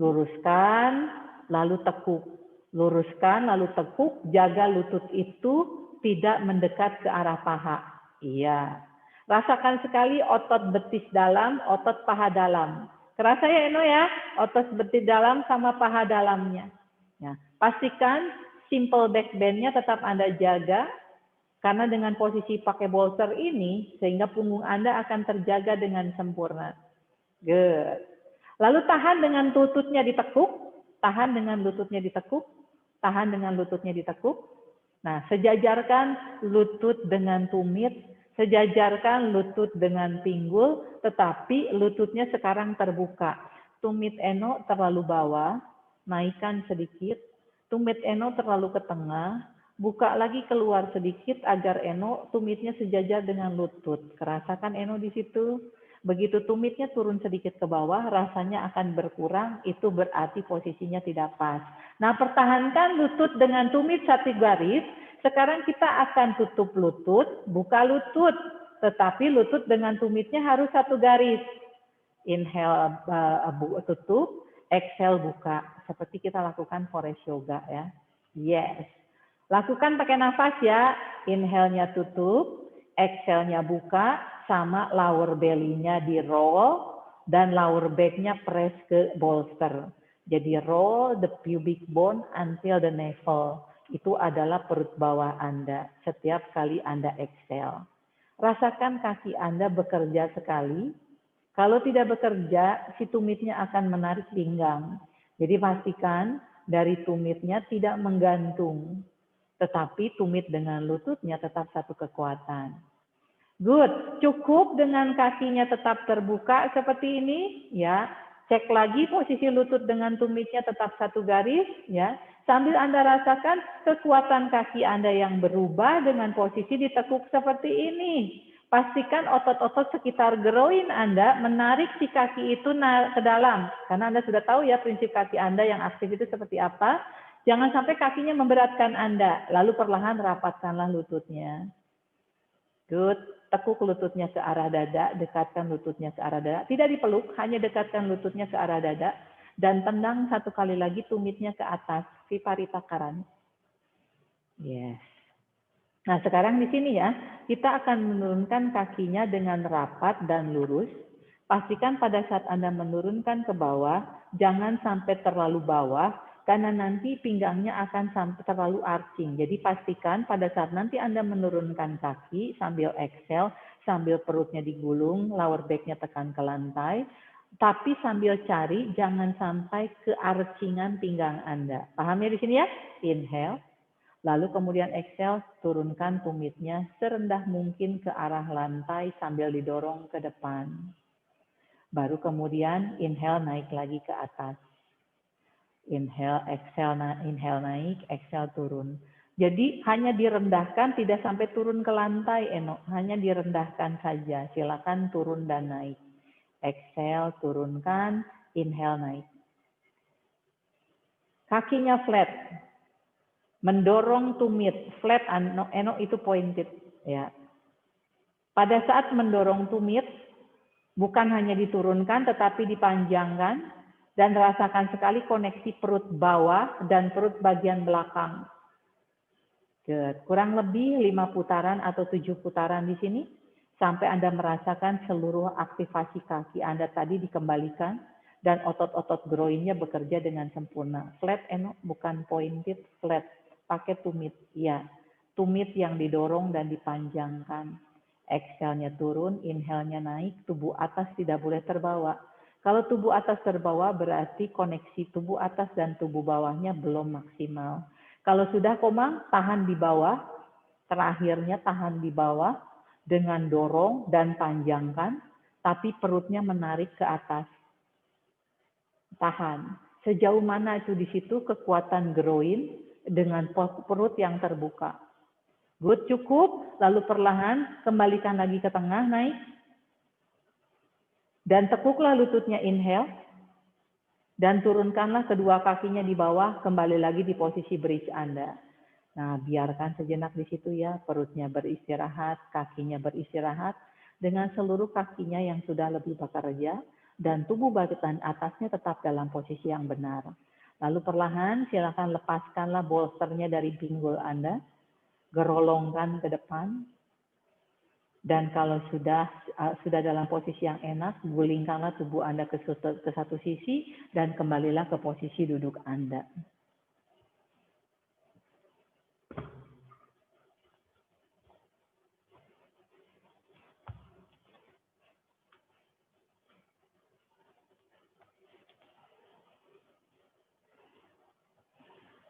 Luruskan, lalu tekuk. Luruskan, lalu tekuk. Jaga lutut itu tidak mendekat ke arah paha. Iya. Rasakan sekali otot betis dalam, otot paha dalam. Kerasa ya Eno ya? Otot betis dalam sama paha dalamnya. Ya. Pastikan simple back bend-nya tetap Anda jaga. Karena dengan posisi pakai bolster ini, sehingga punggung Anda akan terjaga dengan sempurna. Good. Lalu tahan dengan lututnya ditekuk, tahan dengan lututnya ditekuk, tahan dengan lututnya ditekuk. Nah, sejajarkan lutut dengan tumit, sejajarkan lutut dengan pinggul, tetapi lututnya sekarang terbuka. Tumit Eno terlalu bawah, naikkan sedikit. Tumit Eno terlalu ke tengah, buka lagi keluar sedikit agar Eno tumitnya sejajar dengan lutut. Kerasakan Eno di situ. Begitu tumitnya turun sedikit ke bawah, rasanya akan berkurang, itu berarti posisinya tidak pas. Nah, pertahankan lutut dengan tumit satu garis. Sekarang kita akan tutup lutut, buka lutut. Tetapi lutut dengan tumitnya harus satu garis. Inhale tutup, exhale buka. Seperti kita lakukan forest yoga ya. Yes. Lakukan pakai nafas ya. Inhale-nya tutup, exhale-nya buka, sama lower belly-nya di roll, dan lower back-nya press ke bolster. Jadi roll the pubic bone until the navel. Itu adalah perut bawah Anda setiap kali Anda exhale. Rasakan kaki Anda bekerja sekali. Kalau tidak bekerja, si tumitnya akan menarik pinggang. Jadi pastikan dari tumitnya tidak menggantung. Tetapi tumit dengan lututnya tetap satu kekuatan. Good, cukup dengan kakinya tetap terbuka seperti ini, ya. Cek lagi posisi lutut dengan tumitnya tetap satu garis, ya. Sambil Anda rasakan kekuatan kaki Anda yang berubah dengan posisi ditekuk seperti ini. Pastikan otot-otot sekitar groin Anda menarik si kaki itu ke dalam. Karena Anda sudah tahu ya prinsip kaki Anda yang aktif itu seperti apa. Jangan sampai kakinya memberatkan Anda. Lalu perlahan rapatkanlah lututnya. Good. Tekuk lututnya ke arah dada, dekatkan lututnya ke arah dada. Tidak dipeluk, hanya dekatkan lututnya ke arah dada. Dan tendang satu kali lagi tumitnya ke atas. Viparita Karani. Yes. Nah sekarang di sini ya, kita akan menurunkan kakinya dengan rapat dan lurus. Pastikan pada saat Anda menurunkan ke bawah, jangan sampai terlalu bawah, karena nanti pinggangnya akan sampai terlalu arching. Jadi pastikan pada saat nanti Anda menurunkan kaki sambil exhale, sambil perutnya digulung, lower back-nya tekan ke lantai, tapi sambil cari jangan sampai ke archingan pinggang Anda. Paham ya di sini ya? Inhale, lalu kemudian exhale, turunkan tumitnya serendah mungkin ke arah lantai sambil didorong ke depan. Baru kemudian inhale naik lagi ke atas. Inhale, exhale, inhale naik, exhale turun. Jadi hanya direndahkan, tidak sampai turun ke lantai, Eno. Hanya direndahkan saja. Silakan turun dan naik. Exhale, turunkan, inhale naik. Kakinya flat. Mendorong tumit. Flat, Eno itu pointed. Ya. Pada saat mendorong tumit, bukan hanya diturunkan, tetapi dipanjangkan. Dan rasakan sekali koneksi perut bawah dan perut bagian belakang. Good. Kurang lebih 5 putaran atau 7 putaran di sini. Sampai Anda merasakan seluruh aktivasi kaki Anda tadi dikembalikan. Dan otot-otot groinnya bekerja dengan sempurna. Flat, Eno, bukan pointed, flat. pakai tumit. Ya, tumit yang didorong dan dipanjangkan. Exhale-nya turun, inhale-nya naik, tubuh atas tidak boleh terbawa. Kalau tubuh atas terbawa berarti koneksi tubuh atas dan tubuh bawahnya belum maksimal. Kalau sudah Komang, tahan di bawah, terakhirnya tahan di bawah dengan dorong dan panjangkan, tapi perutnya menarik ke atas. Tahan. Sejauh mana itu di situ kekuatan groin dengan perut yang terbuka. Good, cukup. Lalu perlahan kembalikan lagi ke tengah, naik. Dan tekuklah lututnya, inhale. Dan turunkanlah kedua kakinya di bawah, kembali lagi di posisi bridge Anda. Nah, biarkan sejenak di situ ya, perutnya beristirahat, kakinya beristirahat, dengan seluruh kakinya yang sudah lebih bekerja, dan tubuh bagian atasnya tetap dalam posisi yang benar. Lalu perlahan silakan lepaskanlah bolsternya dari pinggul Anda, gerolongkan ke depan, dan kalau sudah dalam posisi yang enak, gulingkanlah tubuh Anda ke satu sisi, dan kembalilah ke posisi duduk Anda.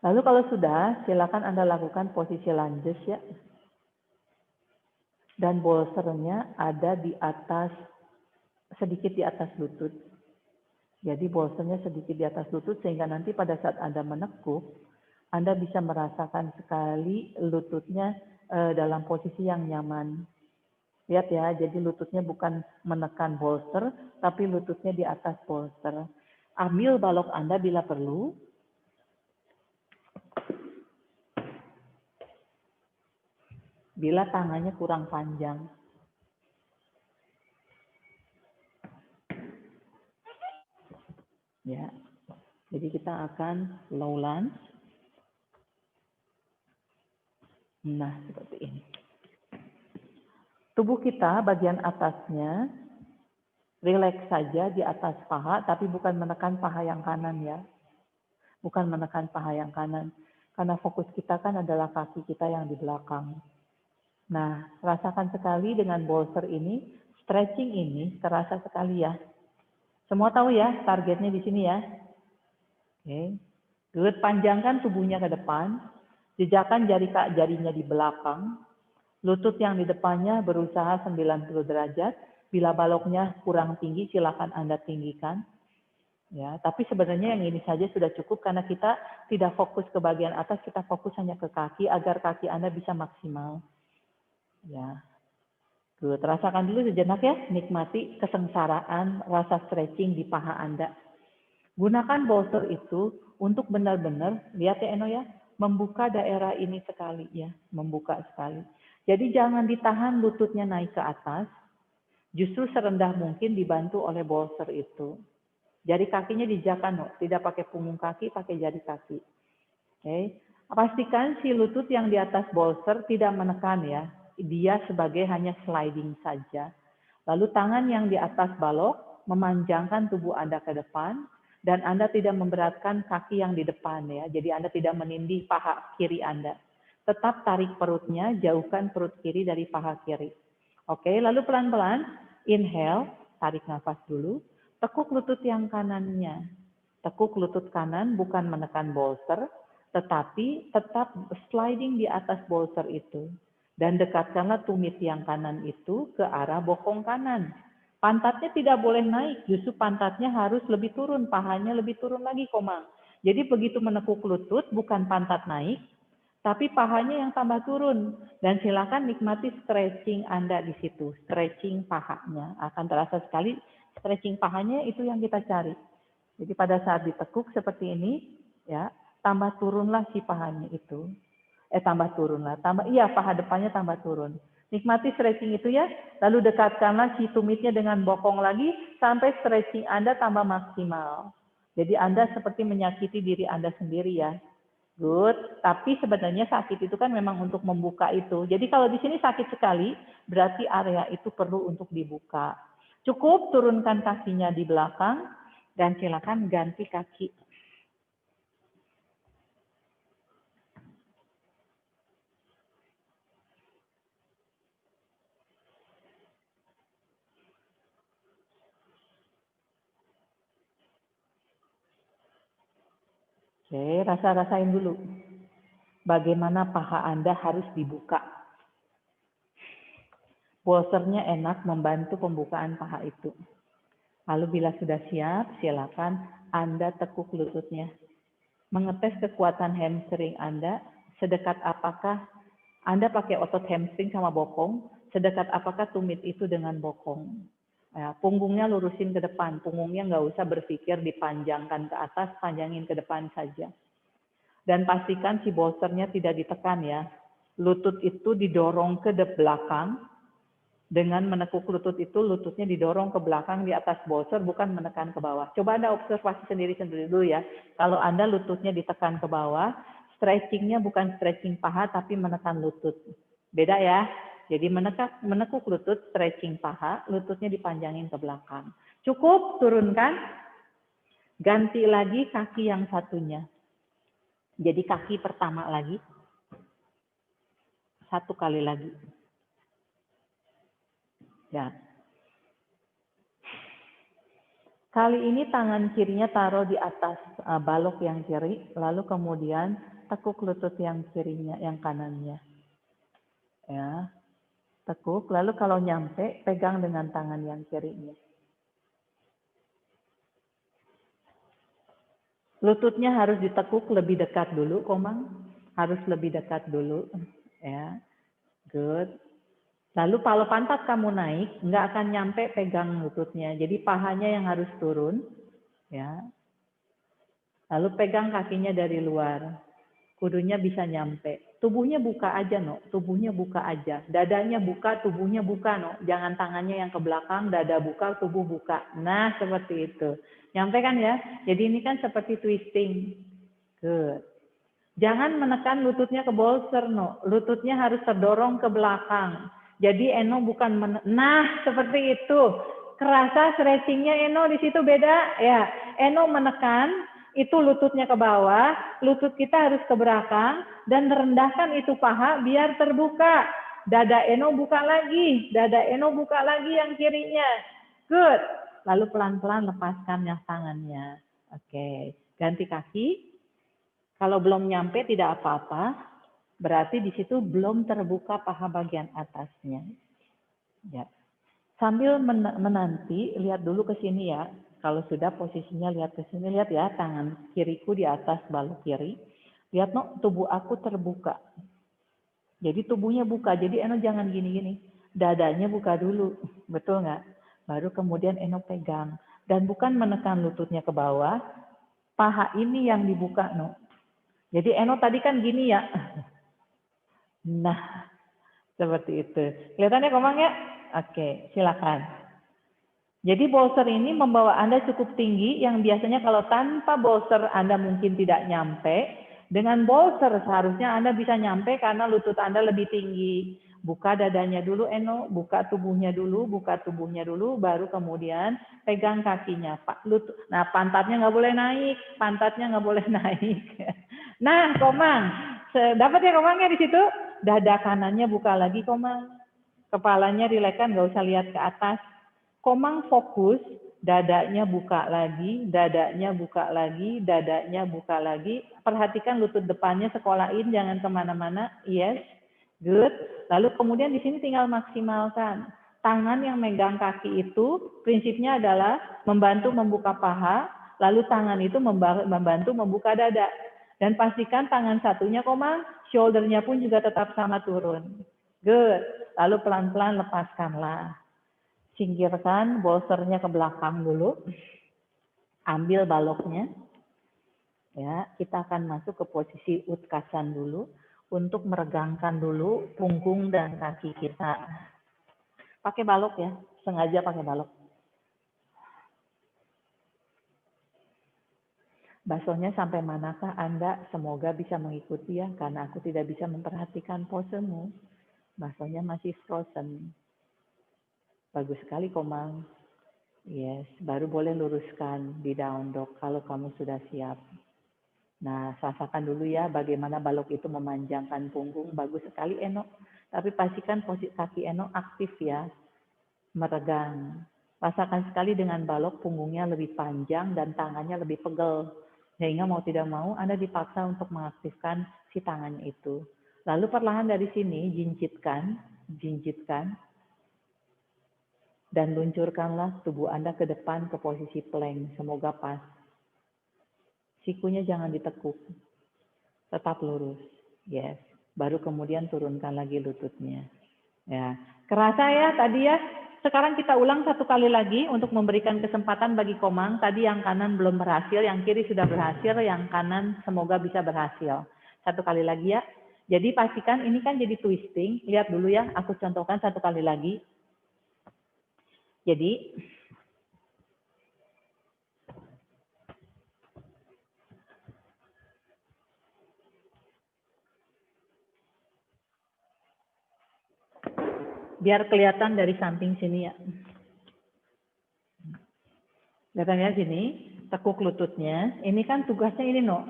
Lalu kalau sudah, silakan Anda lakukan posisi lunges ya. Dan bolsternya ada di atas, sedikit di atas lutut. Jadi bolsternya sedikit di atas lutut sehingga nanti pada saat Anda menekuk, Anda bisa merasakan sekali lututnya dalam posisi yang nyaman. Lihat ya, jadi lututnya bukan menekan bolster, tapi lututnya di atas bolster. Ambil balok Anda bila perlu. Bila tangannya kurang panjang. Ya. Jadi kita akan low lunge. Nah, seperti ini. Tubuh kita bagian atasnya rileks saja di atas paha, tapi bukan menekan paha yang kanan ya. Bukan menekan paha yang kanan. Karena fokus kita kan adalah kaki kita yang di belakang. Nah, rasakan sekali dengan bolster ini, stretching ini terasa sekali ya. Semua tahu ya, targetnya di sini ya. Oke. Good, panjangkan tubuhnya ke depan. Jejakkan jarinya di belakang. Lutut yang di depannya berusaha 90 derajat. Bila baloknya kurang tinggi, silakan Anda tinggikan. Ya, tapi sebenarnya yang ini saja sudah cukup karena kita tidak fokus ke bagian atas, kita fokus hanya ke kaki agar kaki Anda bisa maksimal. Ya. Tuh, rasakan dulu sejenak ya, nikmati kesengsaraan rasa stretching di paha Anda. Gunakan bolster itu untuk benar-benar, lihat ya Eno ya, membuka daerah ini sekali ya, membuka sekali. Jadi jangan ditahan lututnya naik ke atas, justru serendah mungkin dibantu oleh bolster itu. Jari kakinya dijakan, no. Tidak pakai punggung kaki, pakai jari kaki. Oke. Pastikan si lutut yang di atas bolster tidak menekan ya. Dia sebagai hanya sliding saja. Lalu tangan yang di atas balok memanjangkan tubuh Anda ke depan dan Anda tidak memberatkan kaki yang di depan ya. Jadi Anda tidak menindih paha kiri Anda. Tetap tarik perutnya, jauhkan perut kiri dari paha kiri. Oke, lalu pelan-pelan inhale, tarik nafas dulu. Tekuk lutut yang kanannya. Tekuk lutut kanan bukan menekan bolster, tetapi tetap sliding di atas bolster itu. Dan dekatkanlah tumit yang kanan itu ke arah bokong kanan. Pantatnya tidak boleh naik, justru pantatnya harus lebih turun, pahanya lebih turun lagi, Komang. Jadi begitu menekuk lutut, bukan pantat naik, tapi pahanya yang tambah turun. Dan silakan nikmati stretching Anda di situ, stretching pahanya. Akan terasa sekali stretching pahanya itu yang kita cari. Jadi pada saat ditekuk seperti ini, ya, tambah turunlah si pahanya itu. Tambah turunlah, paha depannya tambah turun. Nikmati stretching itu ya, lalu dekatkanlah si tumitnya dengan bokong lagi sampai stretching Anda tambah maksimal. Jadi Anda seperti menyakiti diri Anda sendiri ya. Good, tapi sebenarnya sakit itu kan memang untuk membuka itu. Jadi kalau di sini sakit sekali, berarti area itu perlu untuk dibuka. Cukup turunkan kakinya di belakang dan silakan ganti kaki. Oke, rasain dulu. Bagaimana paha Anda harus dibuka. Bolsternya enak membantu pembukaan paha itu. Lalu bila sudah siap, silakan Anda tekuk lututnya. Mengetes kekuatan hamstring Anda, sedekat apakah Anda pakai otot hamstring sama bokong, sedekat apakah tumit itu dengan bokong. Ya, punggungnya lurusin ke depan, punggungnya nggak usah berpikir dipanjangkan ke atas, panjangin ke depan saja. Dan pastikan si bolsternya tidak ditekan ya. Lutut itu didorong ke belakang, dengan menekuk lutut itu, lututnya didorong ke belakang di atas bolster, bukan menekan ke bawah. Coba Anda observasi sendiri-sendiri dulu ya. Kalau Anda lututnya ditekan ke bawah, stretchingnya bukan stretching paha, tapi menekan lutut. Beda ya. Jadi menekuk lutut, stretching paha, lututnya dipanjangin ke belakang. Cukup, turunkan. Ganti lagi kaki yang satunya. Jadi kaki pertama lagi. Satu kali lagi. Ya. Kali ini tangan kirinya taruh di atas balok yang kiri, lalu kemudian tekuk lutut yang kirinya, yang kanannya. Ya. Tekuk, lalu kalau nyampe, pegang dengan tangan yang kirinya. Lututnya harus ditekuk lebih dekat dulu, Komang. Harus lebih dekat dulu. Ya. Good. Lalu kalau pantat kamu naik, nggak akan nyampe pegang lututnya. Jadi pahanya yang harus turun. Ya. Lalu pegang kakinya dari luar. Kudunya bisa nyampe. Tubuhnya buka aja, no. Tubuhnya buka aja. Dadanya buka, tubuhnya buka, no. Jangan tangannya yang ke belakang, dada buka, tubuh buka. Nah, seperti itu. Nyampe kan ya? Jadi ini kan seperti twisting. Good. Jangan menekan lututnya ke bolster, no. Lututnya harus terdorong ke belakang. Jadi Eno bukan nah, seperti itu. Kerasa stretchingnya Eno di situ beda ya. Eno menekan itu lututnya ke bawah, lutut kita harus ke belakang dan rendahkan itu paha biar terbuka. Dada Eno buka lagi, dada Eno buka lagi yang kirinya. Good. Lalu pelan-pelan lepaskan yang tangannya. Oke, ganti kaki. Kalau belum nyampe tidak apa-apa, berarti di situ belum terbuka paha bagian atasnya. Ya. Sambil menanti, lihat dulu ke sini ya. Kalau sudah posisinya lihat ke sini, lihat ya tangan kiriku di atas balok kiri. Lihat no, tubuh aku terbuka. Jadi tubuhnya buka. Jadi Eno jangan gini-gini. Dadanya buka dulu, betul nggak? Baru kemudian Eno pegang. Dan bukan menekan lututnya ke bawah. Paha ini yang dibuka no. Jadi Eno tadi kan gini ya. Nah, seperti itu. Kelihatannya Komang ya? Oke, silakan. Jadi bolster ini membawa Anda cukup tinggi yang biasanya kalau tanpa bolster Anda mungkin tidak nyampe. Dengan bolster seharusnya Anda bisa nyampe karena lutut Anda lebih tinggi. Buka dadanya dulu Eno, buka tubuhnya dulu, baru kemudian pegang kakinya. Nah pantatnya nggak boleh naik, Nah Komang, dapat ya Komangnya di situ? Dada kanannya buka lagi Komang. Kepalanya rilekan, nggak usah lihat ke atas. Komang fokus, dadanya buka lagi, dadanya buka lagi, dadanya buka lagi. Perhatikan lutut depannya sekolahin, jangan kemana-mana. Yes, good. Lalu kemudian di sini tinggal maksimalkan. Tangan yang megang kaki itu prinsipnya adalah membantu membuka paha, lalu tangan itu membantu membuka dada. Dan pastikan tangan satunya Komang, shoulder-nya pun juga tetap sama turun. Good. Lalu pelan-pelan lepaskanlah. Singkirkan bolsternya ke belakang dulu. Ambil baloknya. Ya, kita akan masuk ke posisi utkasan dulu untuk meregangkan dulu punggung dan kaki kita. Pakai balok ya, sengaja pakai balok. Basuhnya sampai manakah Anda? Semoga bisa mengikuti ya, karena aku tidak bisa memperhatikan posemu. Basuhnya masih frozen. Bagus sekali Komang. Yes, baru boleh luruskan di down dog kalau kamu sudah siap. Nah, rasakan dulu ya bagaimana balok itu memanjangkan punggung. Bagus sekali Eno. Tapi pastikan posisi kaki Eno aktif ya. Meregang. Rasakan sekali dengan balok punggungnya lebih panjang dan tangannya lebih pegel. Sehingga mau tidak mau Anda dipaksa untuk mengaktifkan si tangannya itu. Lalu perlahan dari sini jinjitkan, dan luncurkanlah tubuh Anda ke depan ke posisi plank. Semoga pas. Sikunya jangan ditekuk. Tetap lurus. Yes. Baru kemudian turunkan lagi lututnya. Ya. Kerasa ya tadi ya? Sekarang kita ulang satu kali lagi untuk memberikan kesempatan bagi Komang. Tadi yang kanan belum berhasil, yang kiri sudah berhasil, yang kanan semoga bisa berhasil. Satu kali lagi ya. Jadi pastikan ini kan jadi twisting. Lihat dulu ya, aku contohkan satu kali lagi. Jadi biar kelihatan dari samping sini ya. Kelihatan ya sini, tekuk lututnya. Ini kan tugasnya ini no.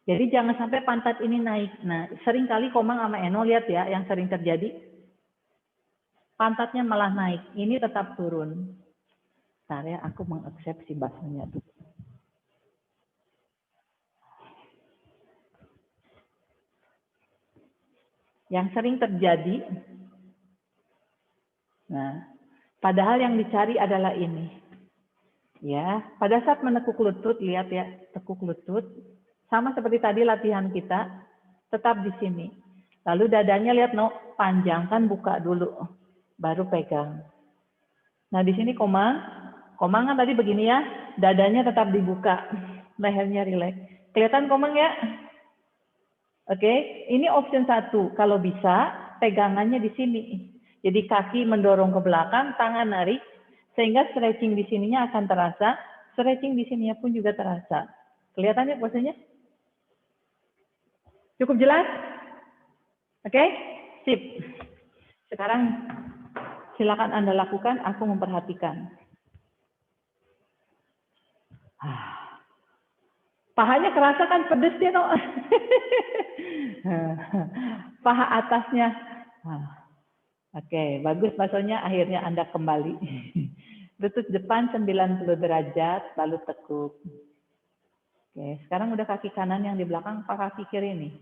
Jadi jangan sampai pantat ini naik. Nah, seringkali Komang sama Eno lihat ya, yang sering terjadi. Pantatnya malah naik. Ini tetap turun. Bentar ya, aku mengaksepsi bahasanya tuh. Yang sering terjadi, nah, padahal yang dicari adalah ini. Ya, pada saat menekuk lutut, lihat ya, tekuk lutut. Sama seperti tadi latihan kita, tetap di sini. Lalu dadanya lihat no, panjangkan, buka dulu. Baru pegang. Nah, di sini Komang kan tadi begini ya, dadanya tetap dibuka. Lehernya rileks. Kelihatan Komang ya? Oke, ini option 1. Kalau bisa, pegangannya di sini. Jadi kaki mendorong ke belakang, tangan narik, sehingga stretching di sininya akan terasa, stretching di sininya pun juga terasa. Kelihatan ya posenya? Cukup jelas? Oke, sip. Sekarang silakan Anda lakukan, aku memperhatikan. Pahanya kerasa kan pedes dia no. Paha atasnya. Oke, bagus maksudnya akhirnya Anda kembali. Lutut depan 90 derajat, lalu tekuk. Oke, sekarang udah kaki kanan yang di belakang, apa kaki kiri nih?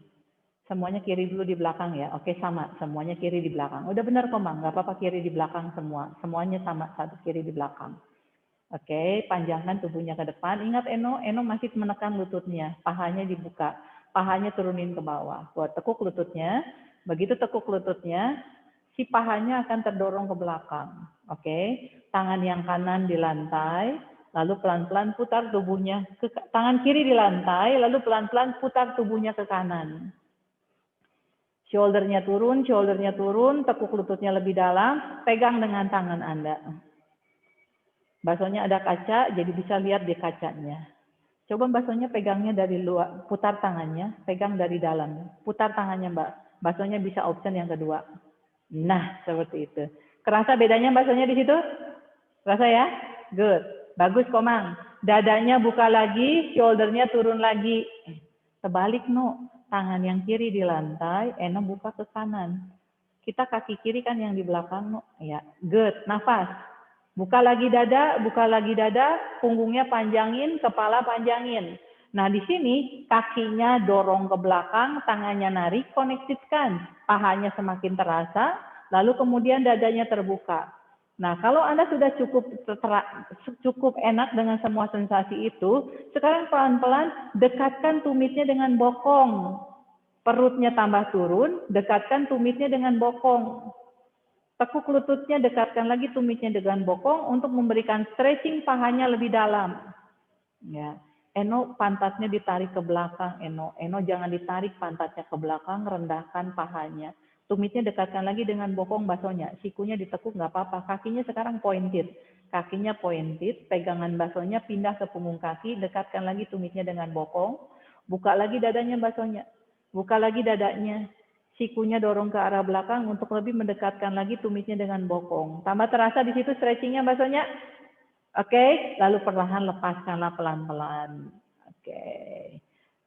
Semuanya kiri dulu di belakang ya. Oke, sama. Semuanya kiri di belakang. Udah benar kok, Mang. Nggak apa-apa kiri di belakang semua. Semuanya sama, satu kiri di belakang. Oke, panjangkan tubuhnya ke depan. Ingat Eno masih menekan lututnya. Pahanya dibuka. Pahanya turunin ke bawah. Buat tekuk lututnya. Begitu tekuk lututnya, si pahanya akan terdorong ke belakang. Oke, tangan yang kanan di lantai. Lalu pelan-pelan putar tubuhnya. Tangan kiri di lantai. Lalu pelan-pelan putar tubuhnya ke kanan. Shouldernya turun, tekuk lututnya lebih dalam. Pegang dengan tangan Anda. Baksonya ada kaca, jadi bisa lihat di kacanya. Coba baksonya pegangnya dari luar, putar tangannya, pegang dari dalam. Putar tangannya, Mbak. Baksonya bisa option yang kedua. Nah, seperti itu. Kerasa bedanya baksonya di situ? Kerasa ya? Good. Bagus, Komang. Dadanya buka lagi, shouldernya turun lagi. Terbalik, no. Tangan yang kiri di lantai, Eno buka ke kanan. Kita kaki kiri kan yang di belakang, no. Ya, good. Nafas. Buka lagi dada, punggungnya panjangin, kepala panjangin. Nah, di sini kakinya dorong ke belakang, tangannya narik, koneksikan. Pahanya semakin terasa, lalu kemudian dadanya terbuka. Nah, kalau Anda sudah cukup enak dengan semua sensasi itu, sekarang pelan-pelan dekatkan tumitnya dengan bokong. Perutnya tambah turun, dekatkan tumitnya dengan bokong. Tekuk lututnya, dekatkan lagi tumitnya dengan bokong untuk memberikan stretching pahanya lebih dalam. Ya, Eno pantatnya ditarik ke belakang, Eno jangan ditarik pantatnya ke belakang, rendahkan pahanya. Tumitnya dekatkan lagi dengan bokong baksonya, sikunya ditekuk nggak apa-apa, kakinya sekarang pointed. Kakinya pointed, pegangan baksonya pindah ke punggung kaki, dekatkan lagi tumitnya dengan bokong, buka lagi dadanya baksonya, buka lagi dadanya. Sikunya dorong ke arah belakang untuk lebih mendekatkan lagi tumitnya dengan bokong. Tambah terasa di situ stretchingnya baksonya. Oke, lalu perlahan lepaskanlah pelan-pelan. Oke,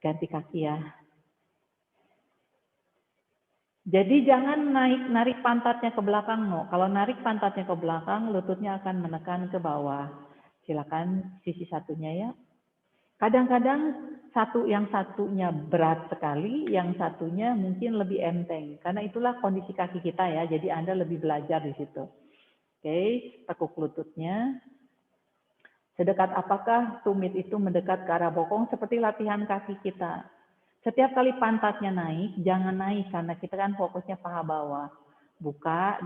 ganti kaki ya. Jadi jangan narik pantatnya ke belakang, no. Kalau narik pantatnya ke belakang, lututnya akan menekan ke bawah. Silakan sisi satunya ya. Kadang-kadang yang satunya berat sekali, yang satunya mungkin lebih enteng. Karena itulah kondisi kaki kita ya, jadi Anda lebih belajar di situ. Oke, tekuk lututnya. Sedekat apakah tumit itu mendekat ke arah bokong seperti latihan kaki kita. Setiap kali pantatnya naik, jangan naik karena kita kan fokusnya paha bawah. Buka,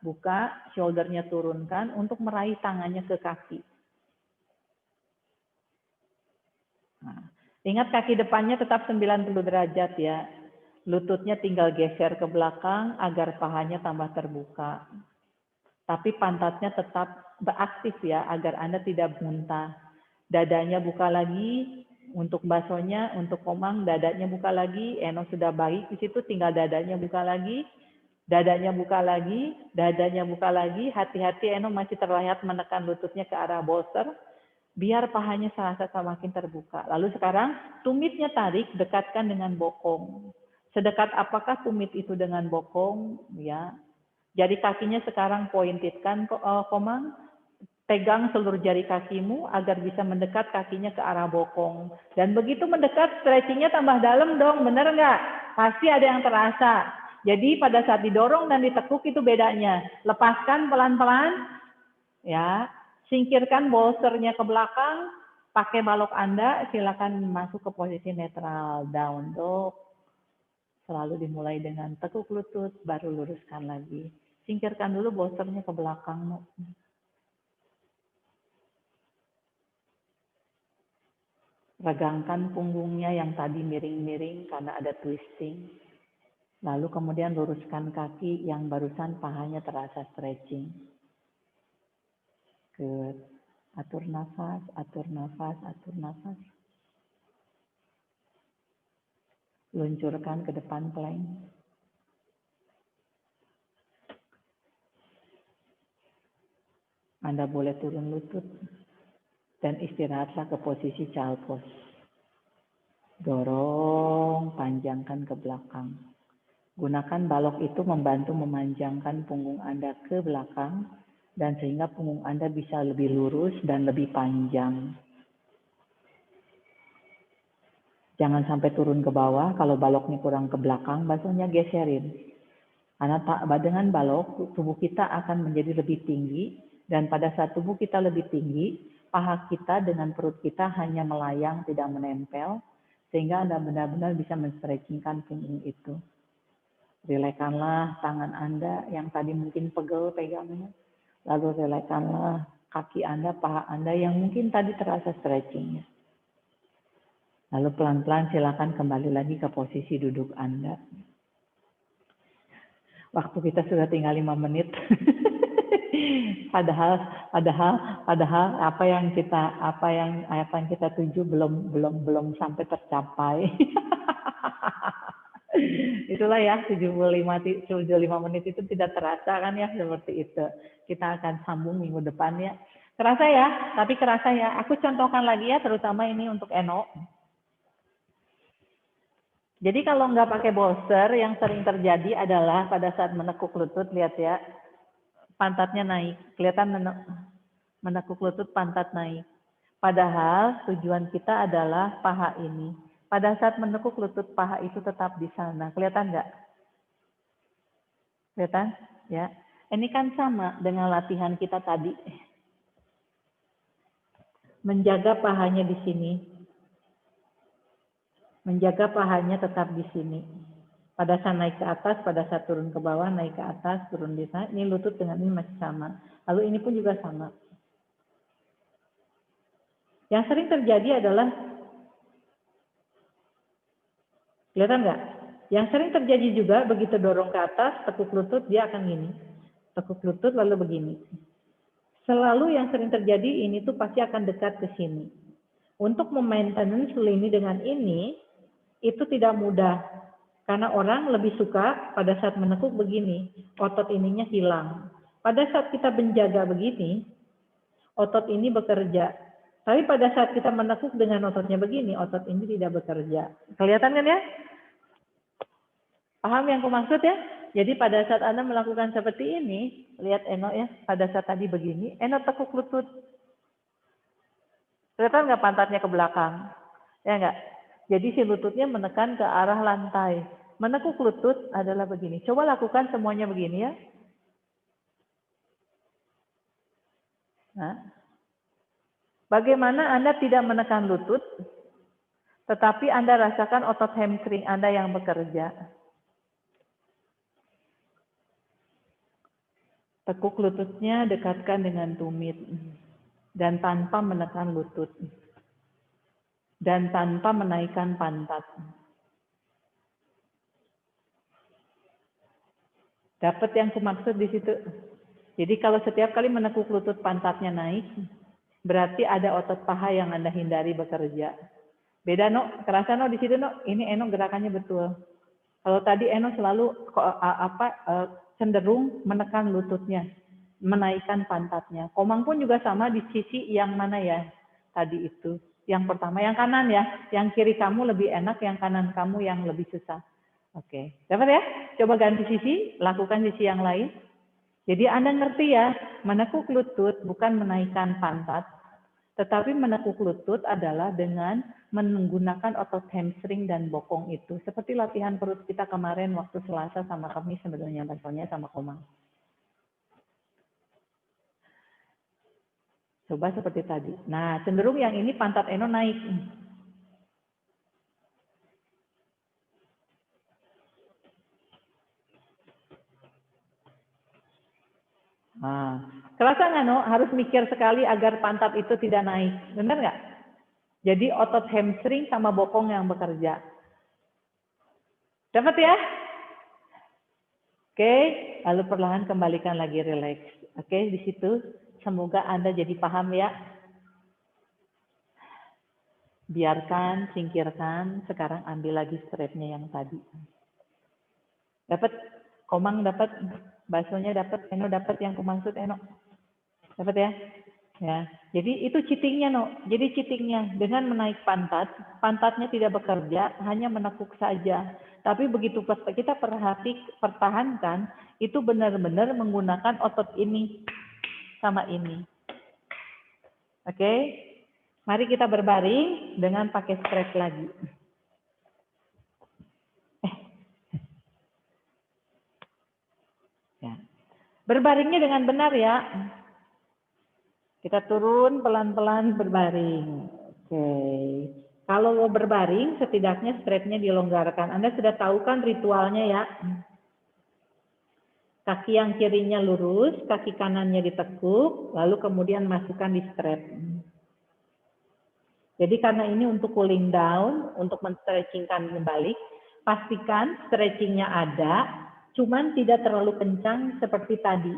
buka, shouldernya turunkan untuk meraih tangannya ke kaki. Nah, ingat kaki depannya tetap 90 derajat ya. Lututnya tinggal geser ke belakang agar pahanya tambah terbuka. Tapi pantatnya tetap beraktif ya agar Anda tidak muntah. Dadanya buka lagi untuk basonya, untuk Komang dadanya buka lagi. Eno sudah baik di situ, tinggal dadanya buka lagi. Dadanya buka lagi, dadanya buka lagi. Hati-hati Eno masih terlihat menekan lututnya ke arah bolster. Biar pahanya serasa semakin terbuka. Lalu sekarang tumitnya tarik, dekatkan dengan bokong. Sedekat apakah tumit itu dengan bokong? Ya. Jari kakinya sekarang pointedkan, Komang. Pegang seluruh jari kakimu agar bisa mendekat kakinya ke arah bokong. Dan begitu mendekat, stretchingnya tambah dalam dong, bener nggak? Pasti ada yang terasa. Jadi pada saat didorong dan ditekuk itu bedanya. Lepaskan pelan-pelan, ya. Singkirkan bolsternya ke belakang, pakai balok Anda, silakan masuk ke posisi netral, down dog. Selalu dimulai dengan tekuk lutut, baru luruskan lagi. Singkirkan dulu bolsternya ke belakang. Regangkan punggungnya yang tadi miring-miring karena ada twisting. Lalu kemudian luruskan kaki yang barusan pahanya terasa stretching. Good. Atur nafas, atur nafas, atur nafas. Luncurkan ke depan plank. Anda boleh turun lutut dan istirahatlah ke posisi child pose. Dorong, panjangkan ke belakang. Gunakan balok itu membantu memanjangkan punggung Anda ke belakang dan sehingga punggung Anda bisa lebih lurus dan lebih panjang. Jangan sampai turun ke bawah, kalau baloknya kurang ke belakang, basonya geserin. Karena dengan balok, tubuh kita akan menjadi lebih tinggi, dan pada saat tubuh kita lebih tinggi, paha kita dengan perut kita hanya melayang, tidak menempel, sehingga Anda benar-benar bisa men-stretchingkan punggung itu. Relakanlah tangan Anda yang tadi mungkin pegel pegangnya. Lalu relakanlah kaki Anda, paha Anda yang mungkin tadi terasa stretchingnya. Lalu pelan-pelan silakan kembali lagi ke posisi duduk Anda. Waktu kita sudah tinggal 5 menit. padahal apa yang kita tuju belum sampai tercapai. Itulah ya 75 menit itu tidak terasa kan ya, seperti itu. Kita akan sambung minggu depan ya. Kerasa ya, tapi kerasa ya. Aku contohkan lagi ya, terutama ini untuk Eno. Jadi kalau nggak pakai bolster, yang sering terjadi adalah pada saat menekuk lutut, lihat ya, pantatnya naik. Kelihatan menekuk lutut, pantat naik. Padahal tujuan kita adalah paha ini. Pada saat menekuk lutut, paha itu tetap di sana. Kelihatan nggak? Kelihatan? Ya. Ini kan sama dengan latihan kita tadi. Menjaga pahanya di sini. Menjaga pahanya tetap di sini. Pada saat naik ke atas, pada saat turun ke bawah, naik ke atas, turun di sana. Ini lutut dengan ini masih sama. Lalu ini pun juga sama. Yang sering terjadi adalah, kelihatan nggak? Yang sering terjadi juga begitu dorong ke atas, tekuk lutut dia akan gini. Tekuk lutut lalu begini. Selalu yang sering terjadi ini tuh pasti akan dekat ke sini. Untuk memaintenance lini dengan ini, itu tidak mudah. Karena orang lebih suka pada saat menekuk begini, otot ininya hilang. Pada saat kita menjaga begini, otot ini bekerja. Tapi pada saat kita menekuk dengan ototnya begini, otot ini tidak bekerja. Kelihatan kan ya? Paham yang aku maksud ya? Jadi pada saat Anda melakukan seperti ini, lihat Eno ya, pada saat tadi begini, Eno tekuk lutut. Kelihatan nggak pantatnya ke belakang? Ya nggak? Jadi si lututnya menekan ke arah lantai. Menekuk lutut adalah begini. Coba lakukan semuanya begini ya. Nah, bagaimana Anda tidak menekan lutut, tetapi Anda rasakan otot hamstring Anda yang bekerja. Tekuk lututnya dekatkan dengan tumit. Dan tanpa menekan lutut. Dan tanpa menaikkan pantat. Dapat yang kumaksud di situ? Jadi kalau setiap kali menekuk lutut pantatnya naik, berarti ada otot paha yang Anda hindari bekerja. Beda no, kerasa no di situ no, ini Eno gerakannya betul. Kalau tadi Eno selalu cenderung menekan lututnya, menaikkan pantatnya. Komang pun juga sama di sisi yang mana ya tadi itu. Yang pertama yang kanan ya, yang kiri kamu lebih enak, yang kanan kamu yang lebih susah. Oke, dapat ya? Coba ganti sisi, lakukan sisi yang lain. Jadi Anda ngerti ya, menekuk lutut bukan menaikkan pantat, tetapi menekuk lutut adalah dengan menggunakan otot hamstring dan bokong itu. Seperti latihan perut kita kemarin waktu Selasa sama Kamis sebenarnya levelnya sama Komang. Coba seperti tadi. Nah, cenderung yang ini pantat Eno naik. Nah, kerasa nggak no? Harus mikir sekali agar pantat itu tidak naik. Benar nggak? Jadi otot hamstring sama bokong yang bekerja. Dapat ya? Oke, lalu perlahan kembalikan lagi rileks. Oke, di situ semoga Anda jadi paham ya. Biarkan, singkirkan, sekarang ambil lagi strapnya yang tadi. Dapat? Komang dapat? Baksonya dapat? Eno dapat yang kumaksud Eno? Dapat ya? Ya, jadi itu cheatingnya no. Jadi cheatingnya dengan menaik pantat, pantatnya tidak bekerja, hanya menekuk saja. Tapi begitu kita pertahankan, itu benar-benar menggunakan otot ini sama ini. Oke, mari kita berbaring dengan pakai strap lagi. Ya. Berbaringnya dengan benar ya. Kita turun pelan-pelan berbaring. Oke. Kalau mau berbaring, setidaknya strapnya dilonggarkan. Anda sudah tahu kan ritualnya ya. Kaki yang kirinya lurus, kaki kanannya ditekuk, lalu kemudian masukkan di strap. Jadi karena ini untuk cooling down, untuk men-stretchingkan kembali, pastikan stretchingnya ada, cuman tidak terlalu kencang seperti tadi.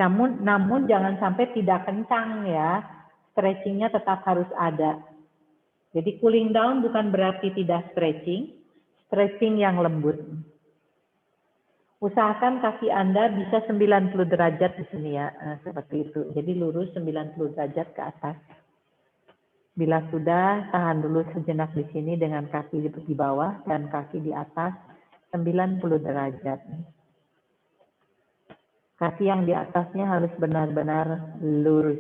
Namun jangan sampai tidak kencang ya, stretchingnya tetap harus ada. Jadi cooling down bukan berarti tidak stretching, stretching yang lembut. Usahakan kaki Anda bisa 90 derajat di sini ya, seperti itu. Jadi lurus 90 derajat ke atas. Bila sudah, tahan dulu sejenak di sini dengan kaki di bawah dan kaki di atas 90 derajat. Kaki yang di atasnya harus benar-benar lurus.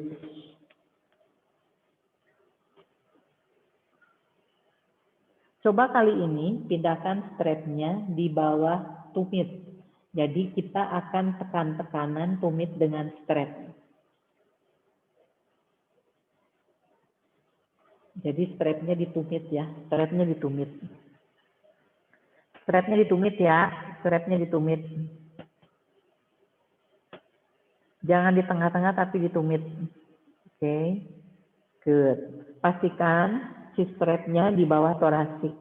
Coba kali ini pindahkan strapnya di bawah tumit. Jadi kita akan tekan tekanan tumit dengan strap. Jadi strapnya ditumit ya, strapnya ditumit. Strapnya ditumit ya, strapnya ditumit. Jangan di tengah-tengah tapi ditumit. Oke, good. Pastikan si strapnya di bawah torasik.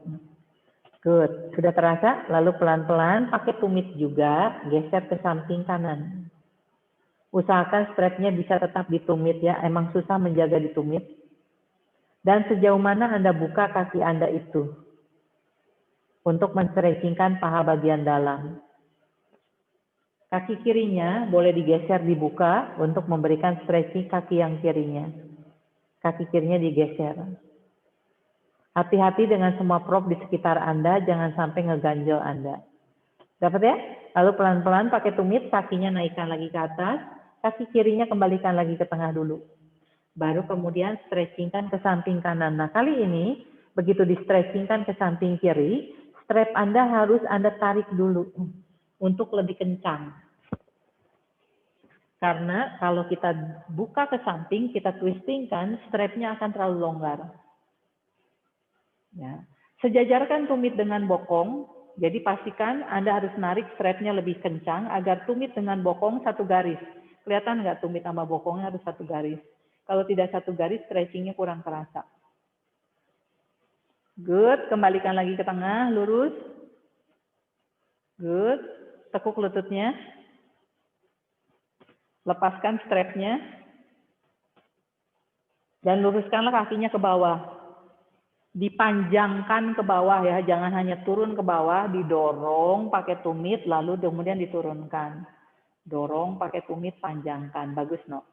Good. Sudah terasa? Lalu pelan-pelan pakai tumit juga, geser ke samping kanan. Usahakan strapnya bisa tetap ditumit ya, emang susah menjaga ditumit. Dan sejauh mana Anda buka kaki Anda itu untuk men-stretchingkan paha bagian dalam. Kaki kirinya boleh digeser dibuka untuk memberikan stretching kaki yang kirinya. Kaki kirinya digeser. Hati-hati dengan semua prop di sekitar Anda, jangan sampai ngeganjel Anda. Dapat ya? Lalu pelan-pelan pakai tumit, kakinya naikkan lagi ke atas, kaki kirinya kembalikan lagi ke tengah dulu. Baru kemudian stretchingkan ke samping kanan. Nah, kali ini begitu di stretchingkan ke samping kiri, strap Anda harus Anda tarik dulu untuk lebih kencang. Karena kalau kita buka ke samping, kita twistingkan, strapnya akan terlalu longgar. Ya. Sejajarkan tumit dengan bokong, jadi pastikan Anda harus narik strapnya lebih kencang agar tumit dengan bokong satu garis. Kelihatan nggak tumit sama bokongnya harus satu garis. Kalau tidak satu garis, stretchingnya kurang terasa. Good, kembalikan lagi ke tengah, lurus. Good, tekuk lututnya. Lepaskan strapnya. Dan luruskanlah kakinya ke bawah. Dipanjangkan ke bawah ya, jangan hanya turun ke bawah, didorong pakai tumit, lalu kemudian diturunkan. Dorong pakai tumit, panjangkan. Bagus, no?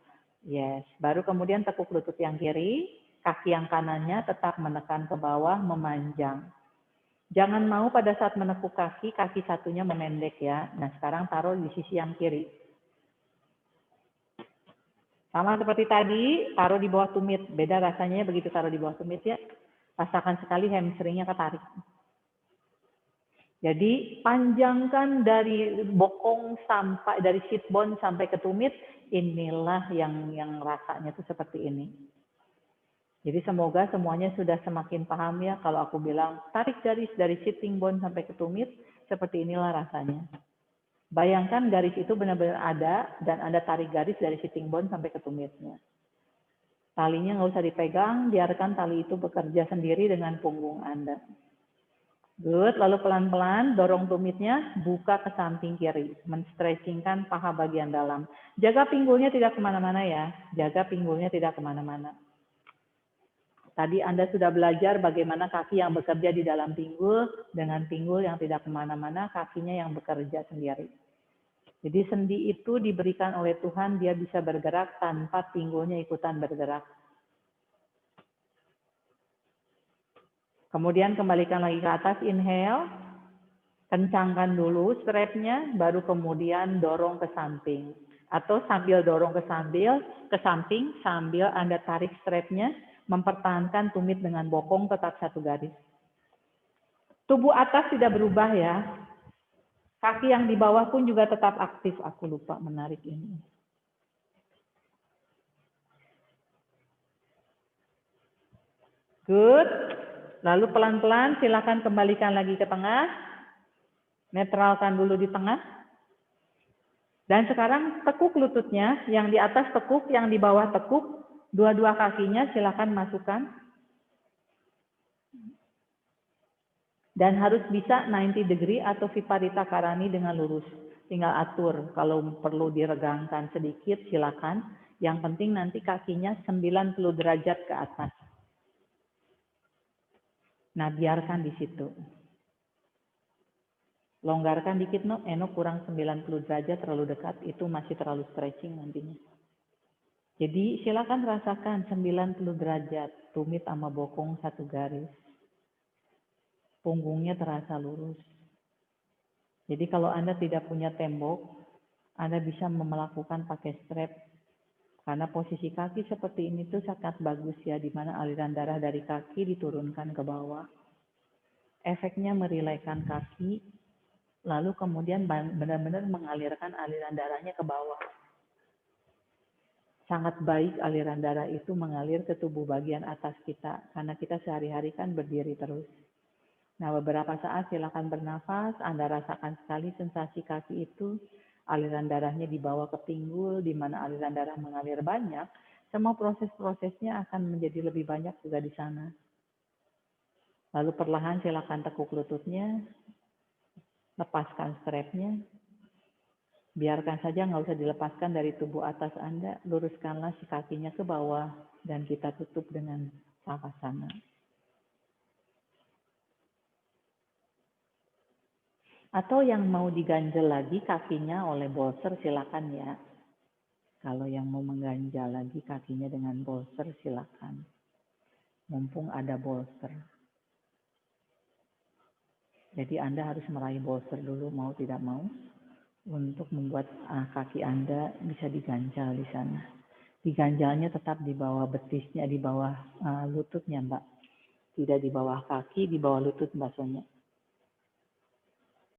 Yes. Baru kemudian tekuk lutut yang kiri, kaki yang kanannya tetap menekan ke bawah, memanjang. Jangan mau pada saat menekuk kaki, kaki satunya memendek ya. Nah, sekarang taruh di sisi yang kiri. Sama seperti tadi, taruh di bawah tumit. Beda rasanya begitu taruh di bawah tumit ya. Rasakan sekali hamstringnya ketarik. Jadi panjangkan dari bokong sampai dari sit bone sampai ke tumit. Inilah yang rasanya tuh seperti ini. Jadi semoga semuanya sudah semakin paham ya. Kalau aku bilang tarik garis dari sitting bone sampai ke tumit, seperti inilah rasanya. Bayangkan garis itu benar-benar ada dan Anda tarik garis dari sitting bone sampai ke tumitnya. Talinya nggak usah dipegang, biarkan tali itu bekerja sendiri dengan punggung Anda. Good, lalu pelan-pelan dorong tumitnya, buka ke samping kiri, menstretchingkan paha bagian dalam. Jaga pinggulnya tidak kemana-mana ya, jaga pinggulnya tidak kemana-mana. Tadi Anda sudah belajar bagaimana kaki yang bekerja di dalam pinggul dengan pinggul yang tidak kemana-mana, kakinya yang bekerja sendiri. Jadi sendi itu diberikan oleh Tuhan, dia bisa bergerak tanpa pinggulnya ikutan bergerak. Kemudian kembalikan lagi ke atas, inhale, kencangkan dulu strapnya, baru kemudian dorong ke samping. Atau sambil dorong ke samping, sambil Anda tarik strapnya, mempertahankan tumit dengan bokong tetap satu garis. Tubuh atas tidak berubah ya. Kaki yang di bawah pun juga tetap aktif. Aku lupa menarik ini. Good. Lalu pelan-pelan silakan kembalikan lagi ke tengah. Netralkan dulu di tengah. Dan sekarang tekuk lututnya, yang di atas tekuk, yang di bawah tekuk. Dua-dua kakinya silakan masukkan. Dan harus bisa 90 degree atau Viparita Karani dengan lurus. Tinggal atur. Kalau perlu diregangkan sedikit silakan. Yang penting nanti kakinya 90 derajat ke atas. Nah, biarkan di situ. Longgarkan dikit, no. Kurang 90 derajat terlalu dekat. Itu masih terlalu stretching nantinya. Jadi silakan rasakan 90 derajat. Tumit sama bokong satu garis. Punggungnya terasa lurus. Jadi kalau Anda tidak punya tembok, Anda bisa melakukan pakai strap. Karena posisi kaki seperti ini tuh sangat bagus ya, di mana aliran darah dari kaki diturunkan ke bawah. Efeknya merilekkan kaki, lalu kemudian benar-benar mengalirkan aliran darahnya ke bawah. Sangat baik aliran darah itu mengalir ke tubuh bagian atas kita, karena kita sehari-hari kan berdiri terus. Nah, beberapa saat silakan bernafas, Anda rasakan sekali sensasi kaki itu, aliran darahnya dibawa ke pinggul, di mana aliran darah mengalir banyak, semua proses-prosesnya akan menjadi lebih banyak juga di sana. Lalu perlahan silakan tekuk lututnya, lepaskan strapnya, biarkan saja nggak usah dilepaskan dari tubuh atas Anda, luruskanlah si kakinya ke bawah, dan kita tutup dengan savasana. Atau yang mau diganjel lagi kakinya oleh bolster silakan ya. Kalau yang mau mengganjal lagi kakinya dengan bolster silakan. Mumpung ada bolster. Jadi Anda harus meraih bolster dulu mau tidak mau untuk membuat kaki Anda bisa diganjal di sana. diganjalnya tetap di bawah betisnya, di bawah lututnya, Mbak. Tidak di bawah kaki, di bawah lutut Mbak Sonia.